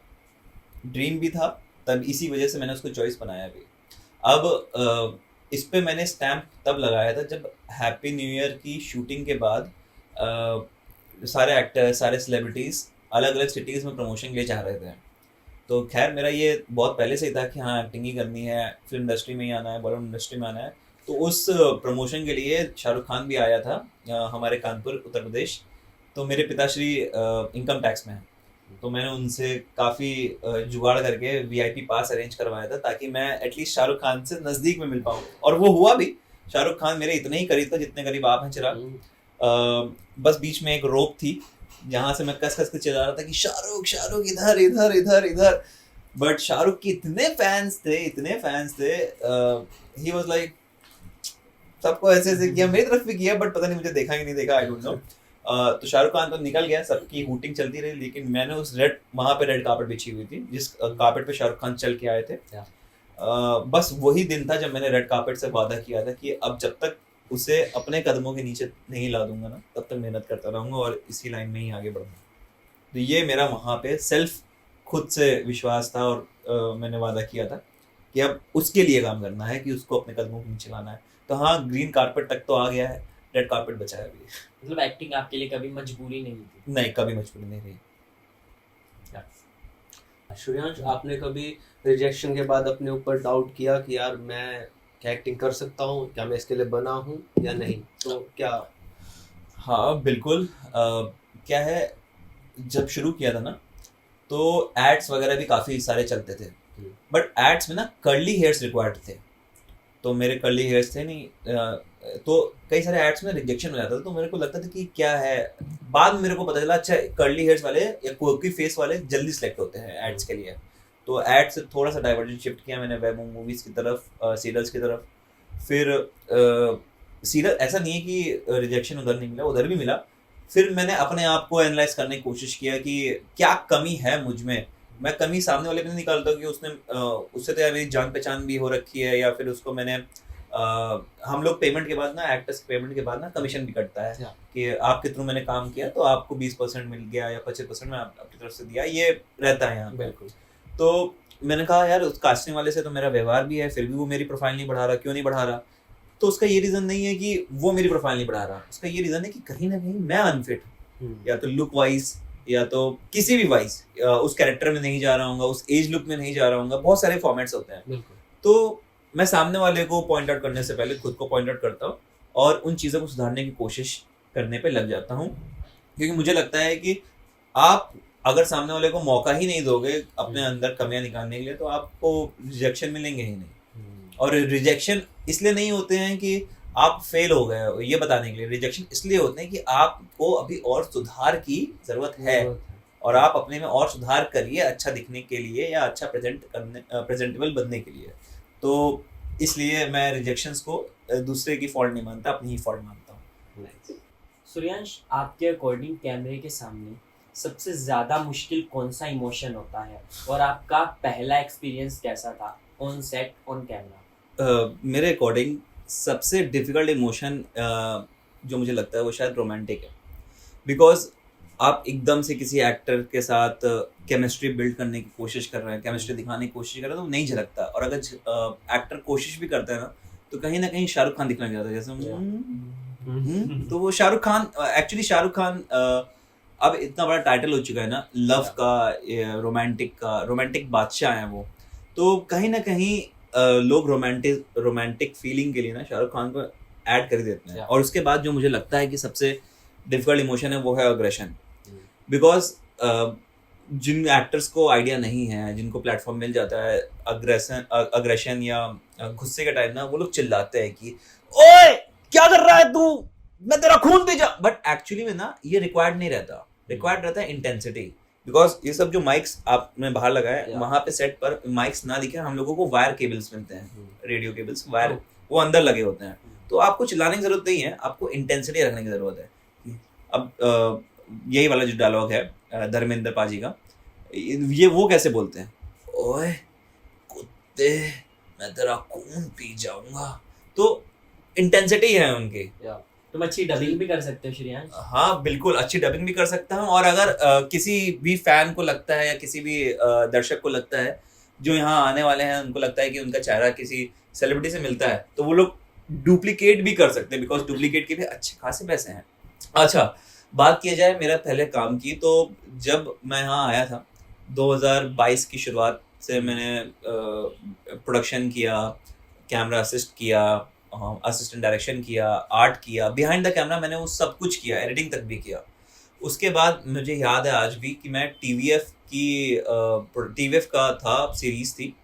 ड्रीम भी था, तब इसी वजह से मैंने उसको चॉइस बनाया भी। अब इस पे मैंने स्टैम्प तब लगाया था जब हैप्पी न्यू ईयर की शूटिंग के बाद सारे एक्टर्स, सारे सेलिब्रिटीज़ अलग अलग सिटीज़ में प्रमोशन के लिए चाह रहे थे। तो खैर मेरा ये बहुत पहले से ही था कि हाँ एक्टिंग ही करनी है, फिल्म इंडस्ट्री में ही आना है, बॉलीवुड इंडस्ट्री में आना है। तो उस प्रमोशन के लिए शाहरुख खान भी आया था हमारे कानपुर उत्तर प्रदेश। तो मेरे पिताश्री इनकम टैक्स में हैं, तो मैंने उनसे काफ़ी जुगाड़ करके वीआईपी पास अरेंज करवाया था ताकि मैं एटलीस्ट शाहरुख खान से नज़दीक में मिल पाऊँ, और वो हुआ भी। शाहरुख खान मेरे इतने ही करीब था जितने करीब आप हैं चिराग। बस बीच में एक रोप थी जहाँ से मैं कस कस के चिल्ला रहा था कि शाहरुख शाहरुख इधर इधर इधर इधर, बट शाहरुख के इतने फैंस थे, ही वाज लाइक, सबको ऐसे ऐसे किया, मेरी तरफ भी किया, बट पता नहीं मुझे देखा कि नहीं देखा, आई डोंट नो। तो शाहरुख खान तो निकल गया, सबकी हूटिंग चलती रही, लेकिन मैंने उस वहाँ पे रेड कार्पेट बिछी हुई थी जिस कार्पेट पे शाहरुख खान चल के आए थे। बस वही दिन था जब मैंने रेड कार्पेट से वादा किया था कि अब जब तक उसे अपने कदमों के नीचे नहीं ला दूंगा ना, तब तक मेहनत करता रहूंगा और इसी लाइन में ही आगे बढ़ूंगा। तो ये मेरा वहाँ पे सेल्फ खुद से विश्वास था, और मैंने वादा किया था कि अब उसके लिए काम करना है, कि उसको अपने कदमों के नीचे लाना है। तो हाँ, ग्रीन कार्पेट तक तो आ गया है, रेड कार्पेट बचा है अभी।
मतलब एक्टिंग आपके लिए कभी मजबूरी नहीं थी?
नहीं, कभी मजबूरी नहीं रही।
श्रेयांश, आपने कभी रिजेक्शन के बाद अपने ऊपर डाउट किया कि यार मैं क्या एक्टिंग कर सकता हूँ, क्या मैं इसके लिए बना हूँ या नहीं? तो क्या?
हाँ बिल्कुल। क्या है, जब शुरू किया था ना तो एड्स वगैरह भी काफ़ी सारे चलते थे, बट एड्स में ना कर्ली हेयर्स रिक्वायर्ड थे, तो मेरे कर्ली हेयर्स थे नहीं। तो कई सारे एड्स में रिजेक्शन हो जाता था, तो मेरे को लगता था कि क्या है। बाद में मेरे को पता चला अच्छा कर्ली हेयर्स वाले या क्वर्की फेस वाले जल्दी सेलेक्ट होते हैं एड्स के लिए। तो एड से थोड़ा सा डाइवर्जन शिफ्ट किया मैंने वेब मूवीज़ की तरफ, सीरियल्स की तरफ। फिर सीरियल ऐसा नहीं है कि रिजेक्शन उधर नहीं मिला, उधर भी मिला। फिर मैंने अपने आप को एनालाइज करने की कोशिश किया कि क्या कमी है मुझ में। मैं कमी सामने वाले पे नहीं निकालता कि उससे तो यार मेरी जान पहचान भी हो रखी है, या फिर उसको मैंने हम लोग पेमेंट के बाद ना, एक्टर्स पेमेंट के बाद ना कमीशन भी कटता है कि आपके थ्रू मैंने काम किया तो आपको 20% मिल गया या 25% मैं आपकी तरफ से दिया, ये रहता है यहाँ।
बिल्कुल।
तो मैंने कहा यार उस कास्टिंग वाले से तो मेरा व्यवहार भी है, फिर भी वो मेरी प्रोफाइल नहीं बढ़ा रहा, क्यों नहीं बढ़ा रहा? तो उसका ये रीज़न नहीं है कि वो मेरी प्रोफाइल नहीं बढ़ा रहा, उसका ये रीज़न है कि कहीं ना कहीं मैं अनफिट हूँ, या तो लुक वाइज या तो किसी भी वाइज, उस कैरेक्टर में नहीं जा रहा हूँ, उस एज लुक में नहीं जा रहा हूँ। बहुत सारे फॉर्मेट्स होते हैं। तो मैं सामने वाले को पॉइंट आउट करने से पहले खुद को पॉइंट आउट करता हूँ और उन चीज़ों को सुधारने की कोशिश करने पे लग जाता हूँ, क्योंकि मुझे लगता है कि आप अगर सामने वाले को मौका ही नहीं दोगे अपने अंदर कमियां निकालने के लिए, तो आपको रिजेक्शन मिलेंगे ही नहीं। और रिजेक्शन इसलिए नहीं होते हैं कि आप फेल हो गए हो, ये बताने के लिए रिजेक्शन इसलिए होते हैं कि आपको अभी और सुधार की ज़रूरत है, और आप अपने में और सुधार करिए अच्छा दिखने के लिए या अच्छा प्रेजेंटेबल बनने के लिए। तो इसलिए मैं रिजेक्शंस को दूसरे की फॉल्ट नहीं मानता, अपनी ही फॉल्ट मानता हूँ।
सूर्यांश, आपके अकॉर्डिंग कैमरे के सामने सबसे ज़्यादा मुश्किल कौन सा इमोशन होता है, और आपका पहला एक्सपीरियंस कैसा था ऑन सेट, ऑन कैमरा?
मेरे अकॉर्डिंग सबसे डिफ़िकल्ट इमोशन जो मुझे लगता है वो शायद रोमांटिक है, बिकॉज आप एकदम से किसी एक्टर के साथ केमिस्ट्री बिल्ड करने की कोशिश कर रहे हैं, केमिस्ट्री दिखाने की कोशिश कर रहे हैं, तो नहीं झलकता। और अगर एक्टर कोशिश भी करता है ना, तो कहीं ना कहीं शाहरुख खान दिखने लग जाता है, जैसे तो वो शाहरुख खान, एक्चुअली शाहरुख खान अब इतना बड़ा टाइटल हो चुका है ना, लव का, रोमांटिक बादशाह हैं वो। तो कहीं ना कहीं लोग रोमांटिक फीलिंग के लिए ना शाहरुख खान को ऐड कर देते हैं। और उसके बाद जो मुझे लगता है कि सबसे डिफिकल्ट इमोशन है वो है अग्रेशन, बिकॉज जिन एक्टर्स को आइडिया नहीं है, जिनको प्लेटफॉर्म मिल जाता है अग्रेशन या गुस्से के टाइम ना, वो लोग चिल्लाते हैं कि ओए क्या कर रहा है तू, मैं तेरा खून पी जा। बट एक्चुअली में ना ये रिक्वायर्ड नहीं रहता, रिक्वायर्ड रहता है इंटेंसिटी। बिकॉज ये सब जो माइक्स आपने बाहर लगाए, वहां पे सेट पर माइक्स ना दिखे, हम लोगों को वायर केबल्स मिलते हैं, रेडियो केबल्स, वायर वो अंदर लगे होते हैं। तो आपको चिल्लाने की जरूरत नहीं है, आपको इंटेंसिटी रखने की जरूरत है। अब यही वाला जो डायलॉग है धर्मेंद्र पाजी का, ये वो कैसे बोलते हैं, ओए कुत्ते मैं तेरा खून पी जाऊंगा। तो इंटेंसिटी है उनकी।
तुम अच्छी डबिंग भी कर सकते हो श्रेयांश।
हाँ बिल्कुल, अच्छी डबिंग भी कर सकता हूँ। और अगर किसी भी फैन को लगता है या किसी भी दर्शक को लगता है जो यहाँ आने वाले हैं उनको लगता है कि उनका चेहरा किसी सेलिब्रिटी से मिलता है, तो वो लोग डुप्लीकेट भी कर सकते हैं, बिकॉज डुप्लीकेट के भी अच्छे खासे पैसे हैं। अच्छा, बात किया जाए मेरा पहले काम की, तो जब मैं यहाँ आया था 2022 की शुरुआत से मैंने प्रोडक्शन किया, कैमरा असिस्ट किया, असिस्टेंट डायरेक्शन किया, आर्ट किया, बिहाइंड द कैमरा मैंने वो सब कुछ किया, एडिटिंग तक भी किया। उसके बाद मुझे याद है आज भी कि मैं टीवीएफ का था, सीरीज थी,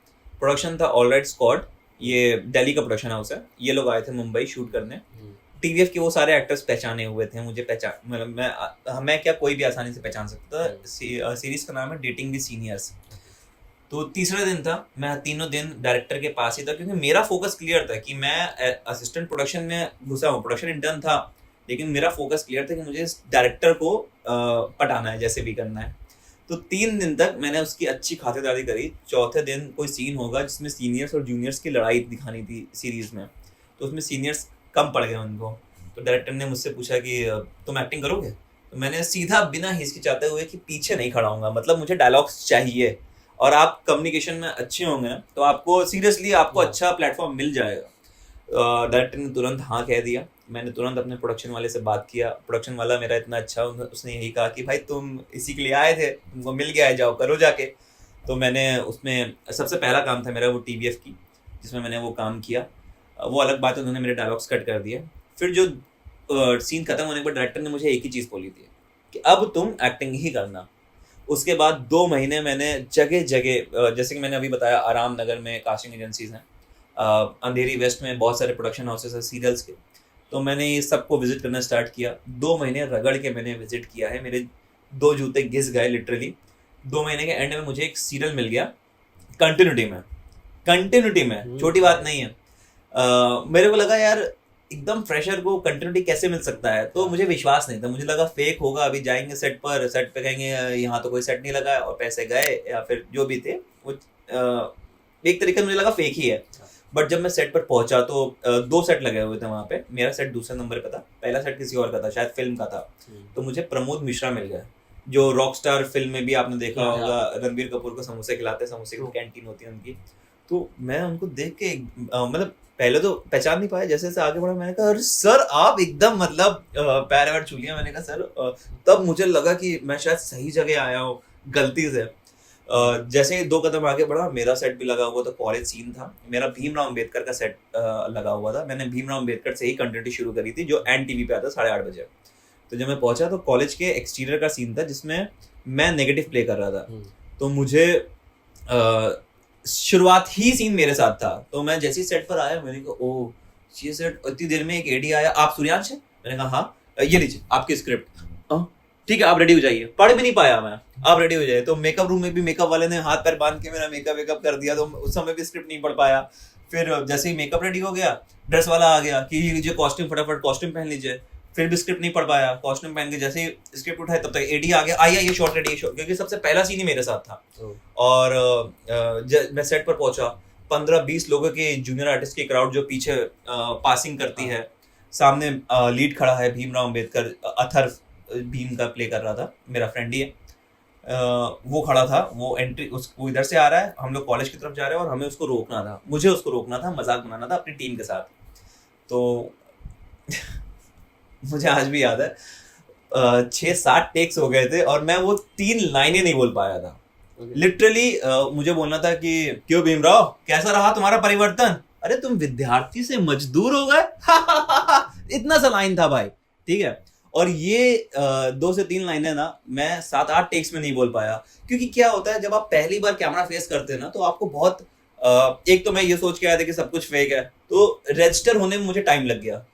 प्रोडक्शन था ऑल राइट स्क्वाड, ये दिल्ली का प्रोडक्शन हाउस है, ये लोग आए थे मुंबई शूट करने। टीवीएफ के वो सारे एक्टर्स पहचाने हुए थे, मुझे पहचान मतलब मैं क्या कोई भी आसानी से पहचान सकता था। सीरीज का नाम है डेटिंग द सीनियर्स। तो तीसरा दिन था, मैं तीनों दिन डायरेक्टर के पास ही था, क्योंकि मेरा फोकस क्लियर था कि मैं असिस्टेंट प्रोडक्शन में घुसा हूँ, प्रोडक्शन इंटर्न था, लेकिन मेरा फोकस क्लियर था कि मुझे इस डायरेक्टर को पटाना है, जैसे भी करना है। तो 3 दिन तक मैंने उसकी अच्छी खातिरदारी करी। चौथे दिन कोई सीन होगा जिसमें सीनियर्स और जूनियर्स की लड़ाई दिखानी थी सीरीज में, तो उसमें सीनियर्स कम पड़ गए उनको। तो डायरेक्टर ने मुझसे पूछा कि तुम एक्टिंग करोगे? तो मैंने सीधा बिना हिचकिचाते हुए कि पीछे नहीं खड़ा हूँगा, मतलब मुझे डायलॉग्स चाहिए, और आप कम्युनिकेशन में अच्छे होंगे ना तो आपको सीरियसली आपको अच्छा प्लेटफॉर्म मिल जाएगा। डायरेक्टर ने तुरंत हाँ कह दिया। मैंने तुरंत अपने प्रोडक्शन वाले से बात किया। प्रोडक्शन वाला मेरा इतना अच्छा, उसने यही कहा कि भाई तुम इसी के लिए आए थे, तुमको मिल गया है, जाओ करो जाके। तो मैंने उसमें सबसे पहला काम था मेरा वो टीवीएफ की, जिसमें मैंने वो काम किया। वो अलग बात है, उन्होंने मेरे डायलॉग्स कट कर दिए। फिर जो सीन खत्म होने के बाद डायरेक्टर ने मुझे एक ही चीज़ बोली थी कि अब तुम एक्टिंग ही करना। उसके बाद 2 महीने मैंने जगह जगह, जैसे कि मैंने अभी बताया, आराम नगर में कास्टिंग एजेंसीज हैं, अंधेरी वेस्ट में बहुत सारे प्रोडक्शन हाउसेस हैं सीरियल्स के, तो मैंने ये सबको विजिट करना स्टार्ट किया। 2 महीने रगड़ के मैंने विजिट किया है, मेरे 2 जूते घिस गए लिटरली। 2 महीने के एंड में मुझे एक सीरियल मिल गया कंटिन्यूटी में, छोटी बात नहीं है। मेरे को लगा यार एकदम फ्रेशर को कंटिन्यूटी कैसे मिल सकता है, तो मुझे विश्वास नहीं था, मुझे लगा फेक होगा। अभी जाएंगे सेट पे कहेंगे यहाँ तो कोई सेट नहीं लगा और पैसे गए, या फिर जो भी थे वो एक तरीके से मुझे लगा फेक ही है। बट जब मैं सेट पर पहुंचा तो 2 सेट लगे हुए थे वहाँ पे, मेरा सेट दूसरे नंबर पे था, पहला सेट किसी और का था, शायद फिल्म का था। तो मुझे प्रमोद मिश्रा मिल गया, जो रॉकस्टार फिल्म में भी आपने देखा होगा, रणबीर कपूर को समोसे खिलाते, समोसे की कैंटीन होती है उनकी। तो मैं उनको देख के मतलब पहले तो पहचान नहीं पाया, जैसे जैसे आगे बढ़ा मैंने कहा अरे सर आप एकदम मतलब पैर वैर छू लिया। मैंने कहा सर, तब मुझे लगा कि मैं शायद सही जगह आया हूँ गलती से। जैसे ही 2 कदम आगे बढ़ा, मेरा सेट भी लगा हुआ था, कॉलेज सीन था, मेरा भीमराव अम्बेडकर का सेट लगा हुआ था। मैंने भीमराव अम्बेडकर से ही कंटिन्यूटी शुरू करी थी, जो NTV पे आता 8:30 बजे। तो जब मैं पहुंचा तो कॉलेज के एक्सटीरियर का सीन था, जिसमें मैं नेगेटिव प्ले कर रहा था। तो मुझे शुरुआत ही सीन मेरे साथ था। तो मैं जैसे ही सेट पर आया, मैंने कहा ओ ये सेट, इतनी देर में एक एडी आया, आप सूर्यांश है? मैंने कहा हाँ, ये लीजिए आपकी स्क्रिप्ट, ठीक है आप रेडी हो जाइए। पढ़ भी नहीं पाया मैं, आप रेडी हो जाइए। तो मेकअप रूम में भी मेकअप वाले ने हाथ पैर बांध के मेरा मेकअप कर दिया, तो उस समय भी स्क्रिप्ट नहीं पढ़ पाया। फिर जैसे ही मेकअप रेडी हो गया, ड्रेस वाला आ गया कि ये लीजिए कॉस्ट्यूम, फटाफट कॉस्ट्यूम पहन लीजिए। फिर भी स्क्रिप्ट नहीं पढ़ पाया, कॉस्ट्यूम पहन के जैसे ही स्क्रिप्ट उठाए तब तक एडी आ गया, आइए ये शॉट रेडी, क्योंकि सबसे पहला सीन ही मेरे साथ था। और मैं सेट पर पहुंचा, 15-20 लोगों के जूनियर आर्टिस्ट की क्राउड जो पीछे पासिंग करती है, सामने लीड खड़ा है भीमराव अम्बेडकर, अथर्व भीम का प्ले कर रहा था, मेरा फ्रेंड ही है। वो खड़ा था, वो एंट्री वो इधर से आ रहा है, हम लोग कॉलेज की तरफ जा रहे हैं और हमें उसको रोकना था, मुझे उसको रोकना था, मजाक बनाना था अपनी टीम के साथ। तो मुझे आज भी याद है 6-7 टेक्स हो गए थे और मैं वो 3 लाइनें नहीं बोल पाया था। लिटरली मुझे बोलना था कि क्यों भीमराव कैसा रहा तुम्हारा परिवर्तन? अरे तुम विद्यार्थी से मजदूर हो गए। इतना सा लाइन था भाई, ठीक है। और ये 2 से 3 लाइनें ना मैं 7-8 टेक्स में नहीं बोल पाया, क्योंकि क्या होता है जब आप पहली बार कैमरा फेस करते हैं ना, तो आपको बहुत एक तो मैं ये सोच के आया था कि सब कुछ फेक है, तो रजिस्टर होने में मुझे टाइम लग गया।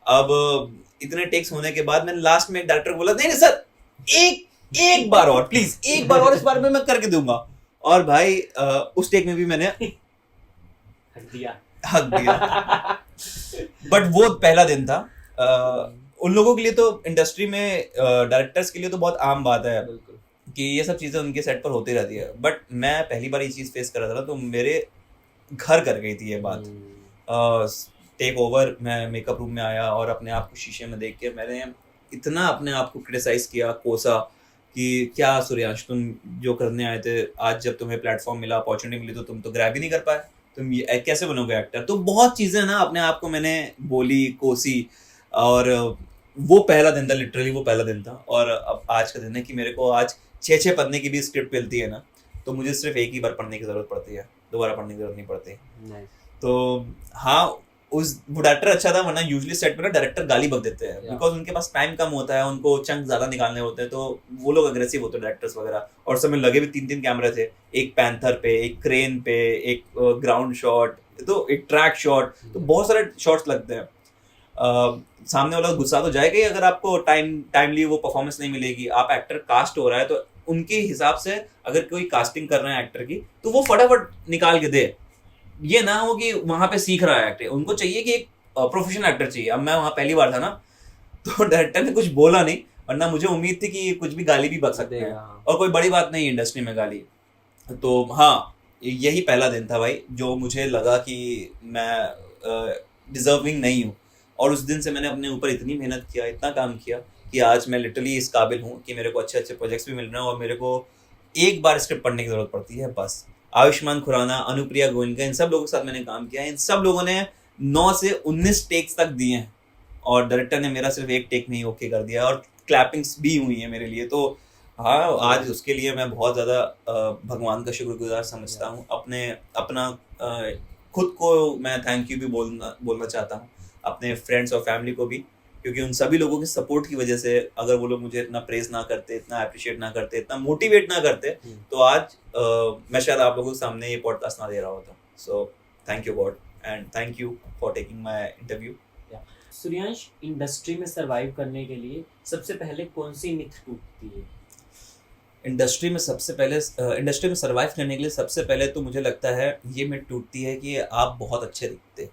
अब इतने टेक्स होने के बाद मैंने लास्ट में एक डायरेक्टर को बोला नहीं सर, एक बार और प्लीज, एक बार और इस बार में मैं करके दूंगा। और भाई उस टेक में भी मैंने हक दिया। बट वो पहला दिन था। उन लोगों के लिए तो, इंडस्ट्री में डायरेक्टर्स के लिए तो बहुत आम बात है कि ये सब चीजें उनके सेट पर होती रहती है। बट मैं पहली बार ये चीज फेस कर रहा था, तो मेरे घर कर गई थी ये बात। टेक ओवर, मैं मेकअप रूम में आया और अपने आप को शीशे में देख के मैंने इतना अपने आप को क्रिटिसाइज किया, कोसा कि क्या सूर्यांश तुम जो करने आए थे, आज जब तुम्हें प्लेटफॉर्म मिला, अपॉर्चुनिटी मिली, तो तुम तो ग्रैब ही नहीं कर पाए, तुम ये कैसे बनोगे एक्टर। तो बहुत चीज़ें ना अपने आप को मैंने बोली, कोसी, और वो पहला दिन था, लिटरली वो पहला दिन था। और अब आज का दिन है कि मेरे को आज 6 पढ़ने की भी स्क्रिप्ट मिलती है ना, तो मुझे सिर्फ एक ही बार पढ़ने की ज़रूरत पड़ती है, दोबारा पढ़ने की ज़रूरत नहीं पड़ती। तो हाँ, वो डायरेक्टर अच्छा था, वरना यूजुअली सेट पे ना डायरेक्टर गाली बक देते हैं, बिकॉज उनके पास टाइम कम होता है, उनको चंक ज़्यादा निकालने होते हैं, तो वो लोग अग्रेसिव होते हैं डायरेक्टर्स वगैरह। और समय लगे भी 3 कैमरे थे, एक पैंथर पे, एक क्रेन पे, एक ग्राउंड शॉट, तो एक ट्रैक शॉट, तो बहुत सारे शॉट्स लगते हैं। सामने वाला गुस्सा तो जाएगा ही अगर आपको टाइमली वो परफॉर्मेंस नहीं मिलेगी। आप एक्टर कास्ट हो रहा है तो उनके हिसाब से अगर कोई कास्टिंग कर रहे हैं एक्टर की, तो वो फटाफट निकाल के दे। ये ना हो कि वहां पे सीख रहा है एक्टर, उनको चाहिए कि एक प्रोफेशनल एक्टर चाहिए। अब मैं वहां पहली बार था ना, तो डायरेक्टर ने कुछ बोला नहीं, वरना मुझे उम्मीद थी कि कुछ भी गाली भी बक सकते हैं, और कोई बड़ी बात नहीं इंडस्ट्री में गाली। तो हाँ, यही पहला दिन था भाई, जो मुझे लगा कि मैं डिजर्विंग नहीं हूँ। और उस दिन से मैंने अपने ऊपर इतनी मेहनत किया, इतना काम किया, कि आज मैं लिटरली इस काबिल हूँ कि मेरे को अच्छे अच्छे प्रोजेक्ट्स भी मिल रहे हैं, और मेरे को एक बार स्क्रिप्ट पढ़ने की जरूरत पड़ती है बस। आयुष्मान खुराना, अनुप्रिया गोयनका, इन सब लोगों के साथ मैंने काम किया है। इन सब लोगों ने 9 से 19 टेक्स तक दिए हैं, और डायरेक्टर ने मेरा सिर्फ एक टेक नहीं ओके कर दिया, और क्लैपिंग्स भी हुई है मेरे लिए। तो हाँ, आज उसके लिए मैं बहुत ज़्यादा भगवान का शुक्रगुजार समझता हूँ। अपना खुद को मैं थैंक यू भी बोलना चाहता हूँ, अपने फ्रेंड्स और फैमिली को भी, क्योंकि उन सभी लोगों के सपोर्ट की वजह से अगर वो लोग मुझे इतना प्रेज ना करते, इतना अप्रिशिएट ना करते, इतना मोटिवेट ना करते, तो आज मैं शायद आप लोगों के सामने ये पॉडकास्ट ना दे रहा होता। So thank you God, and thank you for taking my interview.
Suryansh, industry में सरवाइव करने के लिए सबसे पहले कौन सी मिथ टूटती है?
इंडस्ट्री में सर्वाइव करने के लिए सबसे पहले तो मुझे लगता है ये मिथ टूटती है कि आप बहुत अच्छे दिखते।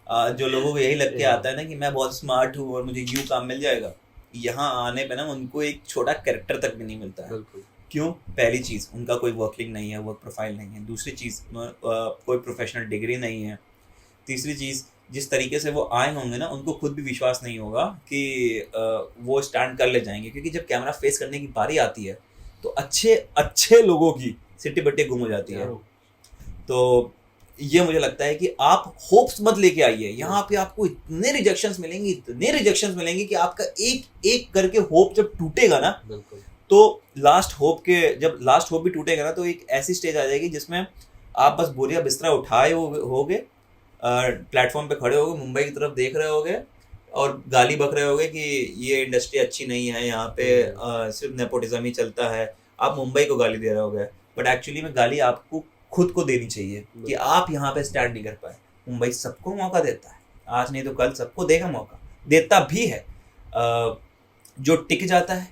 जो लोगों को यही लग के आता है ना कि मैं बहुत स्मार्ट हूँ और मुझे यूँ काम मिल जाएगा, यहाँ आने पे ना उनको एक छोटा कैरेक्टर तक भी नहीं मिलता है। क्यों? पहली चीज़, उनका कोई वर्किंग नहीं है, वर्क प्रोफाइल नहीं है। दूसरी चीज़, कोई प्रोफेशनल डिग्री नहीं है। तीसरी चीज़, जिस तरीके से वो आए होंगे ना, उनको खुद भी विश्वास नहीं होगा कि वो स्टैंड कर ले जाएंगे, क्योंकि जब कैमरा फेस करने की बारी आती है तो अच्छे लोगों की सिटी बट्टी गुम हो जाती है। तो ये मुझे लगता है कि आप होप्स मत लेके आइए। यहाँ पे आपको इतने रिजेक्शंस मिलेंगे कि आपका एक एक करके होप जब टूटेगा ना, तो जब लास्ट होप भी टूटेगा ना, तो एक ऐसी स्टेज आ जाएगी जिसमें आप बस बोरिया बिस्तरा उठाए होगे, प्लेटफॉर्म पे खड़े होगे, मुंबई की तरफ देख रहे होगे और गाली बक रहे होगे कि ये इंडस्ट्री अच्छी नहीं है, यहाँ पे सिर्फ नेपोटिज्म ही चलता है। आप मुंबई को गाली दे रहे होगे, बट एक्चुअली में गाली आपको खुद को देनी चाहिए कि आप यहाँ पे स्टैंड नहीं कर पाए। मुंबई सबको मौका देता है, आज नहीं तो कल सबको देगा मौका, देता भी है। जो टिक जाता है,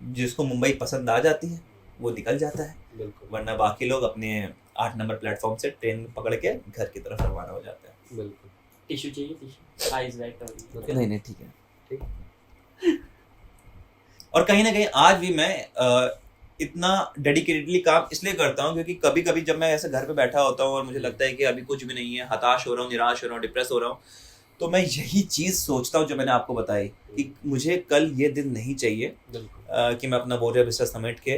जिसको मुंबई पसंद आ जाती है, वो निकल जाता है, वरना बाकी लोग अपने 8 नंबर प्लेटफॉर्म से ट्रेन पकड़ के घर की तरफ रवाना हो जाता है।
बिल्कुल। टिश्यू चाहिए? टिश्यू? आइज वेट और
नहीं ठीक है। और कहीं ना कहीं आज भी मैं इतना डेडिकेटेडली काम इसलिए करता हूँ क्योंकि कभी कभी जब मैं ऐसे घर पे बैठा होता हूँ और मुझे लगता है कि अभी कुछ भी नहीं है, हताश हो रहा हूँ, निराश हो रहा हूँ, डिप्रेस हो रहा हूँ, तो मैं यही चीज़ सोचता हूँ जो मैंने आपको बताई कि मुझे कल ये दिन नहीं चाहिए कि मैं अपना बोरिया बिस्तर समेट के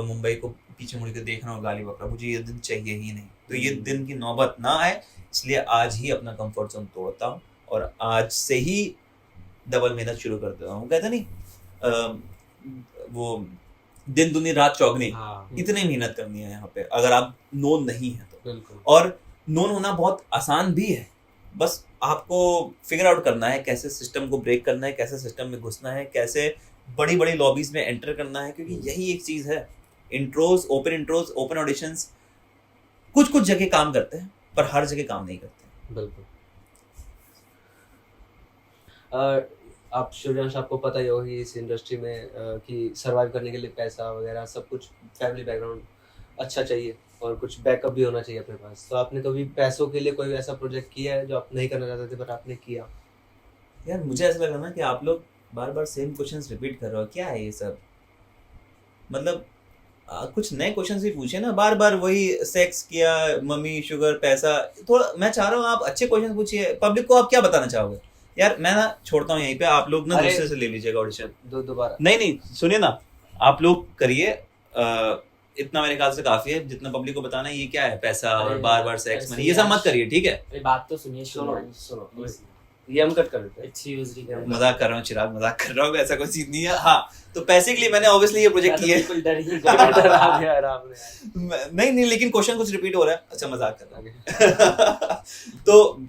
मुंबई को पीछे मुड़ के देख रहा हूँ गाली बक रहा हूँ। मुझे ये दिन चाहिए ही नहीं। तो ये दिन की नौबत ना आए, इसलिए आज ही अपना कंफर्ट जोन तोड़ता हूँ और आज से ही डबल मेहनत शुरू कर देता हूँ। कहते नहीं वो दिन दुनी रात चौगनी, इतनी मेहनत करनी है यहाँ पे अगर आप नोन नहीं है तो। और नोन होना बहुत आसान भी है, बस आपको फिगर आउट करना है कैसे सिस्टम को ब्रेक करना है, कैसे सिस्टम में घुसना है, कैसे बड़ी बड़ी लॉबीज में एंटर करना है, क्योंकि यही एक चीज़ है। इंट्रोज, ओपन ऑडिशंस कुछ जगह काम करते हैं पर हर जगह काम नहीं करते।
बिल्कुल। आप सूर्यांश, आपको पता ही होगी इस इंडस्ट्री में कि सर्वाइव करने के लिए पैसा वगैरह सब कुछ, फैमिली बैकग्राउंड अच्छा चाहिए और कुछ बैकअप भी होना चाहिए अपने पास। तो आपने कभी पैसों के लिए कोई ऐसा प्रोजेक्ट किया है जो आप नहीं करना चाहते थे बट आपने किया?
यार मुझे ऐसा लग रहा ना कि आप लोग बार बार सेम क्वेश्चंस रिपीट कर रहे हो। क्या है ये सब? मतलब कुछ नए क्वेश्चंस भी पूछे ना, बार बार वही सेक्स किया, मम्मी, शुगर, पैसा। थोड़ा मैं चाह रहा हूँ आप अच्छे क्वेश्चन पूछिए। पब्लिक को आप क्या बताना चाहोगे? यार मैं ना छोड़ता हूँ यहीं पे, आप लोग ना दूसरे से ले लीजिएगा ऑडिशन।
दोबारा
नहीं सुनिए ना, आप लोग करिए, इतना मेरे ख्याल से काफी है जितना पब्लिक को बताना है। ये क्या है पैसा और
अरे
बार बार सेक्स
ऐसे
मनी ये सब मत करिए, ठीक है?
अरे बात तो सुनिए,
सुनो
शुरू
सुनो, ये हम कट कर देते हैं।
अच्छी यूजरी कर
मजाक कर रहा हूँ चिराग, मजाक कर रहा हूँ, ऐसा कोई चीज नहीं है। हाँ, तो पैसे के लिए मैंने ऑब्वियसली ये प्रोजेक्ट किया है।
बिल्कुल डर ही
डरा दिया यार आपने।
नहीं नहीं, लेकिन क्वेश्चन कुछ रिपीट हो रहा है। अच्छा, मजाक कर रहा हूँ। तो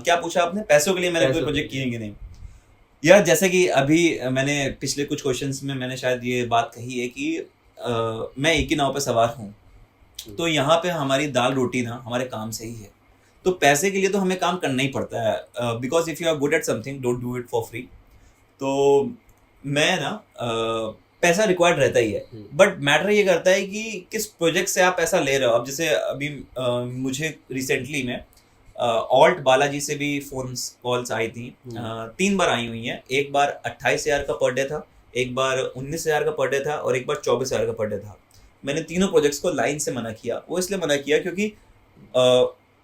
क्या पूछा आपने, पैसों के लिए मैंने कोई
पैसों
प्रोजेक्ट
के लिए।
किए कि नहीं? यार जैसे कि अभी मैंने पिछले कुछ क्वेश्चंस में मैंने शायद ये बात कही है कि मैं एक ही नाव पे सवार हूँ, तो यहाँ पे हमारी दाल रोटी ना हमारे काम से ही है। तो पैसे के लिए तो हमें काम करना ही पड़ता है, because if you are good at something don't do it for free. तो मैं ना पैसा रिक्वायर्ड रहता ही है, बट मैटर ये करता है कि किस प्रोजेक्ट से आप पैसा ले रहे हो। अब जैसे अभी मुझे रिसेंटली में ऑल्ट बालाजी से भी फोन्स कॉल्स आई थी, 3 बार आई हुई हैं। एक बार 28,000 का पर डे था, एक बार 19,000 का पर डे था और एक बार 24,000 का पर डे था। मैंने तीनों प्रोजेक्ट्स को लाइन से मना किया। वो इसलिए मना किया क्योंकि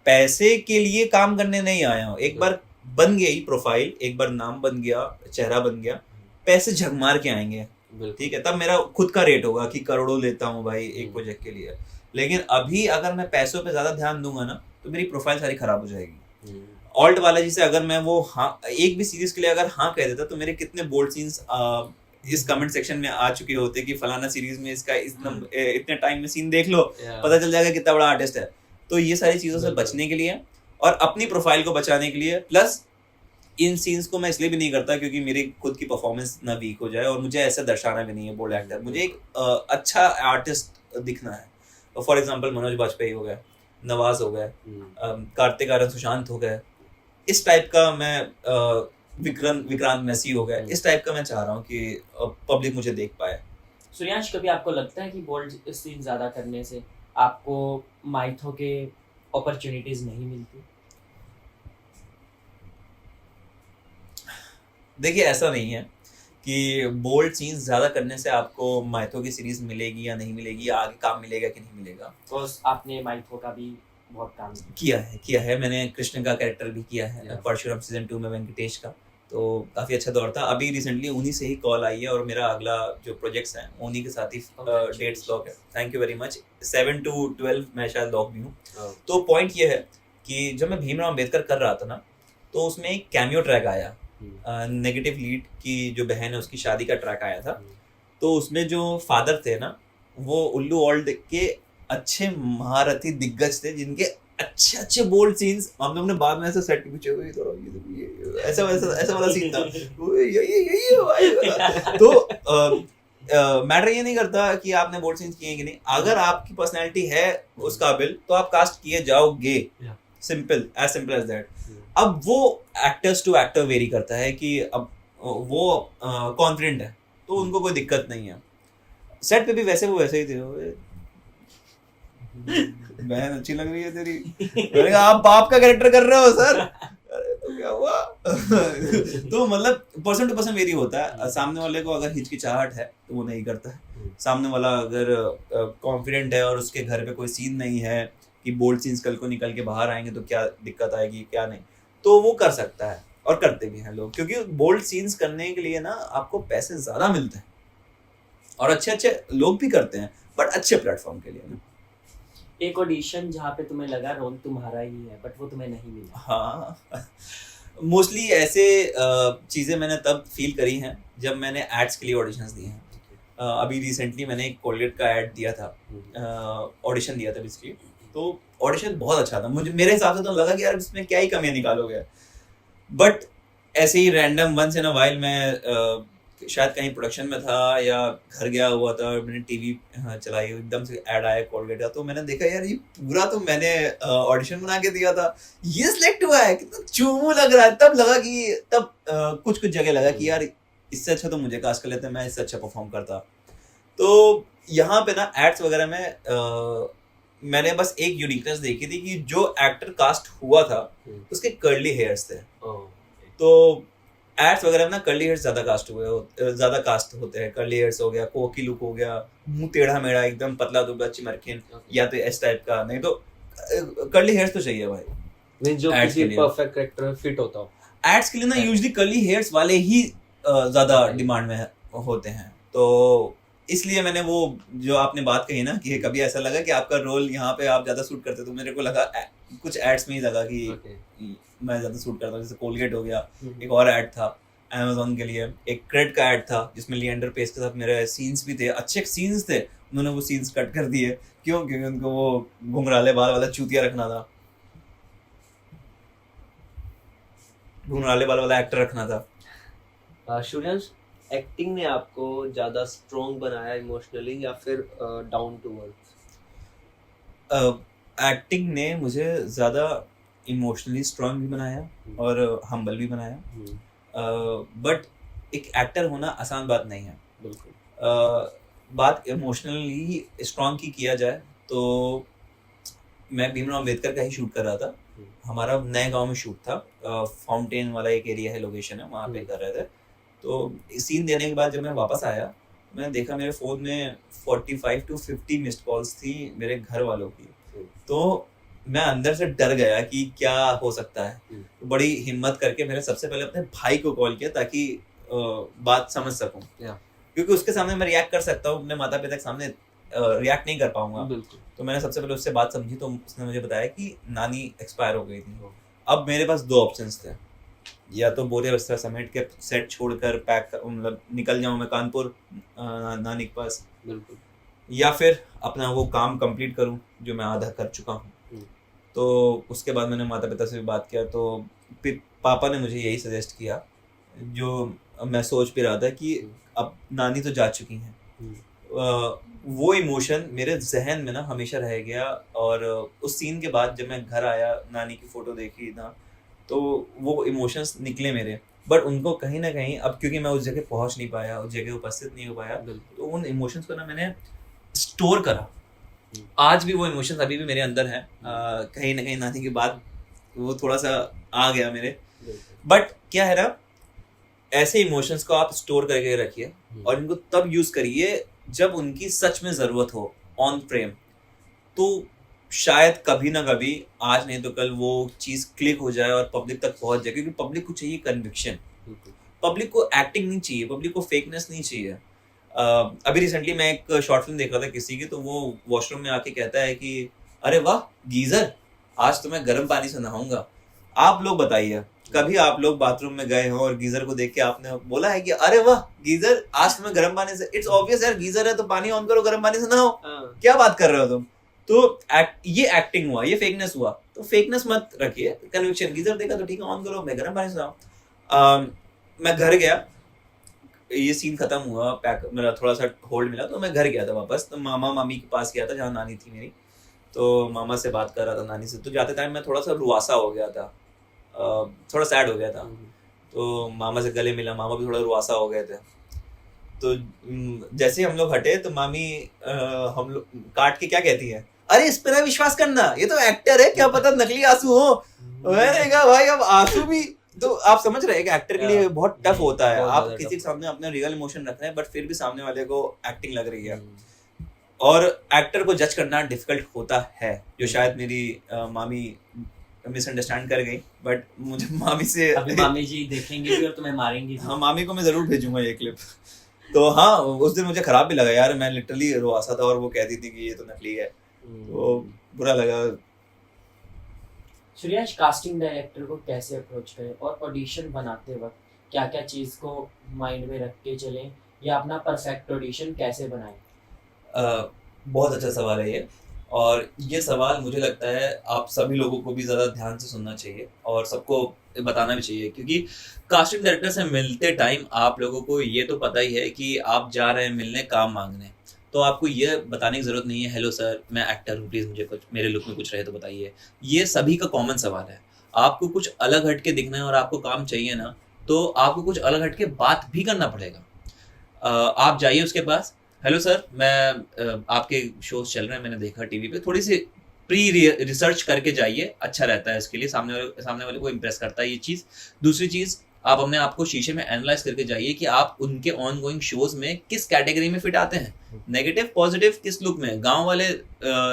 पैसे के लिए काम करने नहीं आया हूँ। एक बार बन गई प्रोफाइल, एक बार नाम बन गया, चेहरा बन गया, पैसे झगमार के आएंगे, ठीक है, तब मेरा खुद का रेट होगा कि करोड़ों लेता हूँ भाई एक प्रोजेक्ट के लिए। लेकिन अभी अगर मैं पैसों पे ज्यादा ध्यान दूंगा ना तो मेरी प्रोफाइल सारी खराब हो जाएगी। ऑल्ट बालाजी से अगर मैं वो हाँ एक भी सीरीज के लिए अगर हाँ कह देता तो मेरे कितने बोल्ड सीन्स इस कमेंट सेक्शन में आ चुके होते कि फलाना सीरीज में इसका इतने टाइम में सीन देख लो, पता चल जाएगा कितना बड़ा आर्टिस्ट है। तो ये सारी चीजों से बचने के लिए और अपनी प्रोफाइल को बचाने के लिए, प्लस इन सीन्स को मैं इसलिए भी नहीं करता क्योंकि मेरी खुद की परफॉर्मेंस ना वीक हो जाए और मुझे ऐसा दर्शाना भी नहीं है बोल्ड एक्टर। मुझे एक अच्छा आर्टिस्ट दिखना है। फॉर एग्जांपल मनोज बाजपेयी हो गया, नवाज हो गए, कार्तिक आर्यन सुशांत हो गए, इस टाइप का मैं विक्रांत मैसी हो गया, इस टाइप का मैं चाह रहा हूँ कि पब्लिक मुझे देख पाए।
सूर्यांश, कभी आपको लगता है कि बोल्ड सीन ज्यादा करने से आपको माइथो के अपॉर्चुनिटीज नहीं मिलती?
देखिए ऐसा नहीं है कि बोल्ड सीन्स ज्यादा करने से आपको माइथो की सीरीज मिलेगी या नहीं मिलेगी, या आगे काम मिलेगा कि नहीं मिलेगा।
तो आपने माइथो का भी बहुत काम
किया है। मैंने कृष्ण का कैरेक्टर भी किया है परशुराम सीजन 2 में, वेंकटेश का, तो काफी अच्छा दौर था। अभी रिसेंटली उन्हीं से ही कॉल आई है और मेरा अगला जो प्रोजेक्ट्स हैं उन्हीं के साथ ही डेट्स लॉक है। Thank you very much. 7 to 12 मैं शायद लॉक भी हूँ। तो पॉइंट ये है कि जब मैं भीमराव अम्बेडकर कर रहा था ना तो उसमें एक कैमियो ट्रैक आया, नेगेटिव लीड की जो बहन है उसकी शादी का ट्रैक आया था। तो उसमें जो फादर थे ना वो उल्लू ऑल्ड के अच्छे महारथी दिग्गज थे जिनके अच्छे अच्छे बोल्ड सीन्स हम लोग ने बाद में ऐसे सेट के पीछे ऐसा वाला सीन था। तो मैटर ये नहीं करता कि आपने बोल्ड सीन्स किए कि नहीं, अगर आपकी पर्सनैलिटी है उस काबिल तो आप कास्ट किए जाओगे। Simple as that. अब वो एक्टर्स टू एक्टर वेरी करता है कि अब वो कॉन्फिडेंट है तो उनको कोई दिक्कत नहीं है। सेट पे भी वैसे ही थे। बहन अच्छी लग रही है तेरी, मैंने कहा आप बाप का कैरेक्टर कर रहे हो सर। अरे तो क्या हुआ? तो मतलब पर्सन टू पर्सन वेरी होता है। सामने वाले को अगर हिचकिचाहट है तो वो नहीं करता है। सामने वाला अगर कॉन्फिडेंट है और उसके घर पे कोई सीन नहीं है कि बोल्ड सीन्स कल को निकल के बाहर आएंगे तो क्या दिक्कत आएगी क्या नहीं, तो वो कर सकता है और करते भी हैं लोग, क्योंकि बोल्ड सीन्स करने के लिए ना आपको पैसे ज्यादा मिलते हैं और अच्छे अच्छे लोग भी करते हैं, बट अच्छे प्लेटफॉर्म के लिए ना।
एक ऑडिशन जहाँ पे तुम्हें लगा रोल तुम्हारा ही है बट वो तुम्हें नहीं मिला?
हाँ, मोस्टली ऐसे चीज़ें मैंने तब फील करी हैं जब मैंने एड्स के लिए ऑडिशंस दिए हैं। अभी रिसेंटली मैंने एक कोलगेट का ऐड दिया था, ऑडिशन दिया था बेसिकली। तो ऑडिशन बहुत अच्छा था, मेरे हिसाब से तो लगा कि यार इसमें क्या ही कमियां निकालोगे, बट ऐसे ही random once in a while मैं शायद कहीं प्रोडक्शन में था या घर गया हुआ था और मैंने टीवी चलाई, एकदम से ऐड आया कोलगेट का। तो मैंने देखा यार ये पूरा तो मैंने ऑडिशन बना के दिया था, ये सिलेक्ट हुआ है, कितना चूमू लग रहा है। तब लगा कि तब कुछ जगह लगा कि यार इससे अच्छा तो मुझे कास्ट कर लेते, मैं इससे अच्छा परफॉर्म करता। तो यहाँ पे ना एड्स वगैरह में मैंने बस एक यूनिकनेस देखी थी कि जो एक्टर कास्ट हुआ था उसके कर्ली हेयर्स थे। तो एड्स वगैरह में ना कर्ली हेयर्स ज्यादा कास्ट होते हैं। कर्ली हेयर्स हो गया, कोकी लुक हो गया, मुंह टेढ़ा मेढ़ा एकदम पतला दुबला चिमरखिन, या तो इस टाइप का, नहीं तो कर्ली हेयर्स तो चाहिए भाई,
नहीं जो किसी परफेक्ट कैरेक्टर में फिट होता हो।
एड्स के लिए ना यूजुअली कर्ली हेयर्स वाले ही ज्यादा डिमांड में होते हैं। तो इसलिए मैंने वो जो आपने बात कही ना कि कभी ऐसा लगा कि आपका रोल यहाँ पे आप ज़्यादा सूट करते, तो मेरे को लगा कुछ एड्स में ही लगा कि मैं ज़्यादा सूट करता हूँ। जैसे कोलगेट हो गया, एक और ऐड था अमेजोन के लिए, एक क्रेड का ऐड था जिसमें लिएंडर पेस के साथ मेरे सीन्स भी थे, अच्छे सीन्स थे, उन्होंने वो सीन्स कट कर दिए। क्यों? क्योंकि उनको वो घुंघराले बाल वाला चूतिया रखना था, घुंघराले बाल वाला एक्टर रखना था।
सूर्यांश, एक्टिंग ने आपको ज़्यादा स्ट्रॉन्ग बनाया इमोशनली या फिर डाउन टू अर्थ?
एक्टिंग ने मुझे ज़्यादा इमोशनली स्ट्रॉन्ग भी बनाया और हम्बल भी बनाया। बट एक एक्टर होना आसान बात नहीं है।
बिल्कुल।
बात इमोशनली स्ट्रॉन्ग की किया जाए तो मैं भीमराव अम्बेडकर का ही शूट कर रहा था। हमारा नए गांव में शूट था, फाउंटेन वाला एक एरिया है, लोकेशन है, वहाँ पे कर रहे थे। तो सीन देने के बाद जब मैं वापस आया, मैंने देखा मेरे फ़ोन में 45 to 50 मिस्ड कॉल्स थी मेरे घर वालों की। तो मैं अंदर से डर गया कि क्या हो सकता है। तो बड़ी हिम्मत करके मैंने सबसे पहले अपने भाई को कॉल किया ताकि बात समझ सकूं, क्योंकि उसके सामने मैं रिएक्ट कर सकता हूँ, अपने माता पिता के सामने रिएक्ट नहीं कर पाऊंगा। तो मैंने सबसे पहले उससे बात समझी, तो उसने मुझे बताया कि नानी एक्सपायर हो गई थी। अब मेरे पास दो ऑप्शंस थे, या तो बोरे बिस्तर समेट के सेट छोड़कर मतलब निकल जाऊं मैं कानपुर नानी के पास,
बिल्कुल,
या फिर अपना वो काम कंप्लीट करूं जो मैं आधा कर चुका हूं। तो उसके बाद मैंने माता पिता से भी बात किया, तो पापा ने मुझे यही सजेस्ट किया जो मैं सोच भी रहा था कि अब नानी तो जा चुकी हैं। वो इमोशन मेरे जहन में ना हमेशा रह गया। और उस सीन के बाद जब मैं घर आया, नानी की फ़ोटो देखी ना, तो वो इमोशंस निकले मेरे, बट उनको कहीं ना कहीं अब क्योंकि मैं उस जगह पहुंच नहीं पाया, उस जगह उपस्थित नहीं हो पाया, तो उन इमोशंस को ना मैंने स्टोर करा। आज भी वो इमोशंस अभी भी मेरे अंदर हैं। कहीं ना कहीं नानी के बाद वो थोड़ा सा आ गया मेरे। बट क्या है ना, ऐसे इमोशंस को आप स्टोर करके रखिए और इनको तब यूज करिए जब उनकी सच में ज़रूरत हो, ऑन फ्रेम। तो शायद कभी ना कभी, आज नहीं तो कल, वो चीज़ क्लिक हो जाए और पब्लिक तक पहुंच जाए, क्योंकि पब्लिक को चाहिए कन्विक्शन, पब्लिक को एक्टिंग नहीं चाहिए, पब्लिक को फेकनेस नहीं चाहिए। अभी रिसेंटली मैं एक शॉर्ट फिल्म देख रहा था किसी की, तो वो वॉशरूम में आके कहता है कि अरे वाह गीजर, आज तो मैं गर्म पानी से नहाऊंगा। आप लोग बताइए, कभी आप लोग बाथरूम में गए हो और गीजर को देख के आपने बोला है कि अरे वाह गीजर, आज तो मैं गर्म पानी से, इट्स ऑब्वियस यार, गीजर है तो पानी ऑन करो, गर्म पानी से नहाओ, क्या बात कर रहे हो तुम। तो ये एक्टिंग हुआ, ये फेकनेस हुआ। तो फेकनेस मत रखिए, कन्विक्शन। गीजर देखा तो ठीक है, ऑन करो, मैं गर्म पानी से नहाऊं। मैं घर गया, ये सीन खत्म हुआ, मेरा थोड़ा सा होल्ड मिला, तो मैं घर गया था वापस। तो मामा मामी के पास गया था जहाँ नानी थी मेरी। तो मामा से बात कर रहा था नानी से, तो जाते टाइम मैं थोड़ा सा रुआसा हो गया था, थोड़ा सैड हो गया था। तो मामा से गले मिला, मामा भी थोड़ा रुआसा हो गए थे। तो जैसे हम लोग हटे तो मामी हम लोग काट के क्या कहती है, अरे इस पर विश्वास करना, ये तो एक्टर है, क्या पता नकली आंसू हो। मैंने कहा भाई अब आंसू भी तो आप समझ रहे हैं कि एक्टर के लिए बहुत टफ होता है। आप किसी के सामने अपने रियल इमोशन रख रहे हैं, बट फिर भी सामने वाले को एक्टिंग लग रही है, और एक्टर को जज करना डिफिकल्ट होता है, जो शायद मेरी मामी मिसअंडरस्टैंड कर गई। बट मुझे मामी से
अभी मामी जी देखेंगे भी और तुम्हें मारेंगे।
हाँ, मामी को मैं जरूर भेजूंगा ये क्लिप। तो हाँ, उस दिन मुझे खराब भी लगा यार, मैं लिटरली रोआसा था और वो कहती थी कि ये तो नकली है, तो बुरा लगा।
सूर्यांश, कास्टिंग डायरेक्टर को कैसे अप्रोच करें और ऑडिशन बनाते वक्त क्या क्या चीज़ को माइंड में रख के चलें, या अपना परफेक्ट ऑडिशन कैसे बनाएं?
बहुत अच्छा सवाल है ये, और ये सवाल मुझे लगता है आप सभी लोगों को भी ज़्यादा ध्यान से सुनना चाहिए और सबको बताना भी चाहिए, क्योंकि कास्टिंग डायरेक्टर से मिलते टाइम आप लोगों को ये तो पता ही है कि आप जा रहे हैं मिलने, काम मांगने। तो आपको ये बताने की ज़रूरत नहीं है, हेलो सर मैं एक्टर हूँ, प्लीज़ मुझे कुछ मेरे लुक में कुछ रहे तो बताइए। ये सभी का कॉमन सवाल है। आपको कुछ अलग हट के दिखना है और आपको काम चाहिए ना, तो आपको कुछ अलग हट के बात भी करना पड़ेगा। आप जाइए उसके पास, हेलो सर मैं आपके शोज चल रहे हैं, मैंने देखा टीवी पे, थोड़ी सी प्री रिसर्च करके जाइए, अच्छा रहता है इसके लिए, सामने वाले को इम्प्रेस करता है ये चीज़। दूसरी चीज़, आप अपने आप को शीशे में एनालाइज करके जाइए कि आप उनके ऑन गोइंग शोज में किस कैटेगरी में फिट आते हैं, नेगेटिव पॉजिटिव किस लुक में, गांव वाले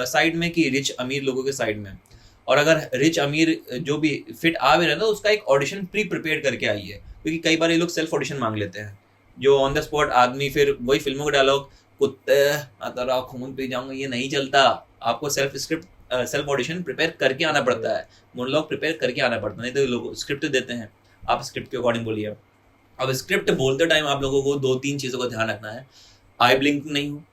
साइड में कि रिच अमीर लोगों के साइड में। और अगर रिच अमीर जो भी फिट आ भी रहे ना, तो उसका एक ऑडिशन प्री प्रिपेयर करके आइए, क्योंकि कई बार ये लोग सेल्फ ऑडिशन मांग लेते हैं। जो ऑन द स्पॉट आदमी फिर वही फिल्मों का डायलॉग, कुत्ते तेरा खून पी जाऊंगा, ये नहीं चलता। आपको सेल्फ ऑडिशन प्रिपेयर करके आना पड़ता है, मोनोलॉग प्रिपेयर करके आना पड़ता है, नहीं तो लोग स्क्रिप्ट देते हैं, आप स्क्रिप्ट के अकॉर्डिंग बोलिए। अब स्क्रिप्ट बोलते टाइम आप लोगों को 2-3 चीज़ों का ध्यान रखना है। आई ब्लिंक नहीं हूँ,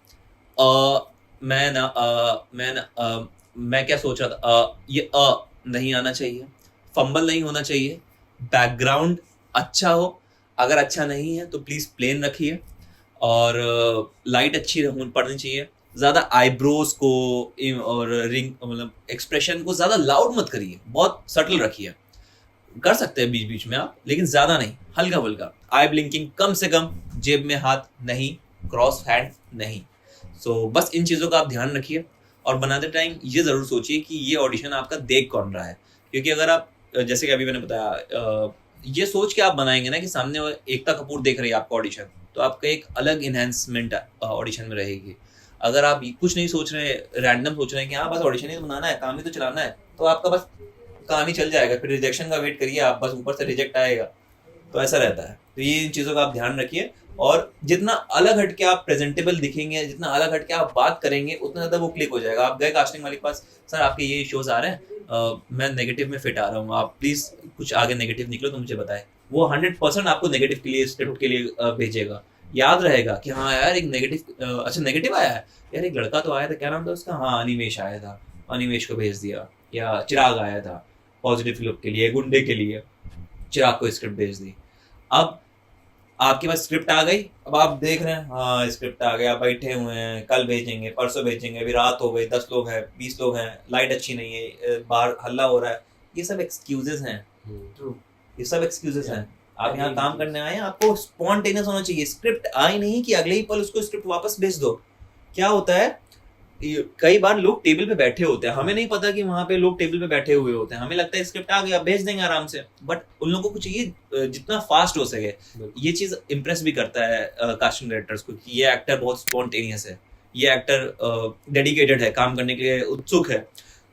मैं क्या सोच रहा था, ये नहीं आना चाहिए, फंबल नहीं होना चाहिए, बैकग्राउंड अच्छा हो, अगर अच्छा नहीं है तो प्लीज़ प्लेन रखिए, और लाइट अच्छी पड़नी चाहिए। ज़्यादा आईब्रोज को और रिंग मतलब एक्सप्रेशन को ज़्यादा लाउड मत करिए, बहुत सटल रखिए, कर सकते हैं बीच बीच में आप, लेकिन ज़्यादा नहीं, हल्का फुल्का। आई ब्लिंकिंग कम से कम, जेब में हाथ नहीं, क्रॉस हैंड नहीं। सो बस इन चीज़ों का आप ध्यान रखिए, और बनाते टाइम ये ज़रूर सोचिए कि ये ऑडिशन आपका देख कौन रहा है, क्योंकि अगर आप जैसे कि अभी मैंने बताया, ये सोच के आप बनाएंगे ना कि सामने एकता कपूर देख रही है आपका ऑडिशन, तो आपका एक अलग इन्हेंसमेंट ऑडिशन में रहेगी। अगर आप कुछ नहीं सोच रहे, रैंडम सोच रहे हैं कि हाँ बस ऑडिशन ही तो बनाना है, काम ही तो चलाना है, तो आपका बस काम ही चल जाएगा, फिर रिजेक्शन का वेट करिए आप, बस ऊपर से रिजेक्ट आएगा, तो ऐसा रहता है। तो ये इन चीज़ों का आप ध्यान रखिए, और जितना अलग हट के आप प्रेजेंटेबल दिखेंगे, जितना अलग हट के आप बात करेंगे, उतना ज़्यादा वो क्लिक हो जाएगा। आप गए कास्टिंग वाले के पास, सर आपके ये इश्यूज आ रहे हैं, मैं नेगेटिव में फिट आ रहा हूँ, आप प्लीज़ कुछ आगे नेगेटिव निकलो तो मुझे बताएं, वो 100% आपको नेगेटिव के लिए, स्क्रिप्ट के लिए भेजेगा। याद रहेगा कि हाँ यार एक नेगेटिव, अच्छा नेगेटिव आया है यार, एक लड़का तो आया था, क्या नाम था उसका, हाँ अनिमेश आया था, अनिमेश को भेज दिया, या चिराग आया था पॉजिटिव लुक के लिए, गुंडे के लिए, चिराग को स्क्रिप्ट भेज दी। अब आपके पास स्क्रिप्ट आ गई, अब आप देख रहे हैं हाँ स्क्रिप्ट आ गया, बैठे हुए हैं, कल भेजेंगे, परसों भेजेंगे, अभी रात हो गई, 10 लोग हैं, 20 लोग हैं, लाइट अच्छी नहीं है, बाहर हल्ला हो रहा है, ये सब एक्सक्यूजेस हैं, ये सब एक्सक्यूजेस हैं। आप यहाँ काम करने आए हैं, आपको स्पॉन्टेनियस होना चाहिए। स्क्रिप्ट आई नहीं कि अगले ही पल उसको स्क्रिप्ट वापस भेज दो। क्या होता है, कई बार लोग टेबल पे बैठे होते हैं, हमें नहीं पता कि वहां पे लोग टेबल पे बैठे हुए होते हैं, हमें लगता है स्क्रिप्ट आ गया भेज देंगे आराम से, बट उन लोगों को चाहिए जितना फास्ट हो सके। ये चीज इम्प्रेस भी करता है कास्टिंग डायरेक्टर्स को कि ये एक्टर बहुत स्पॉन्टेनियस है, ये एक्टर डेडिकेटेड है, काम करने के लिए उत्सुक है,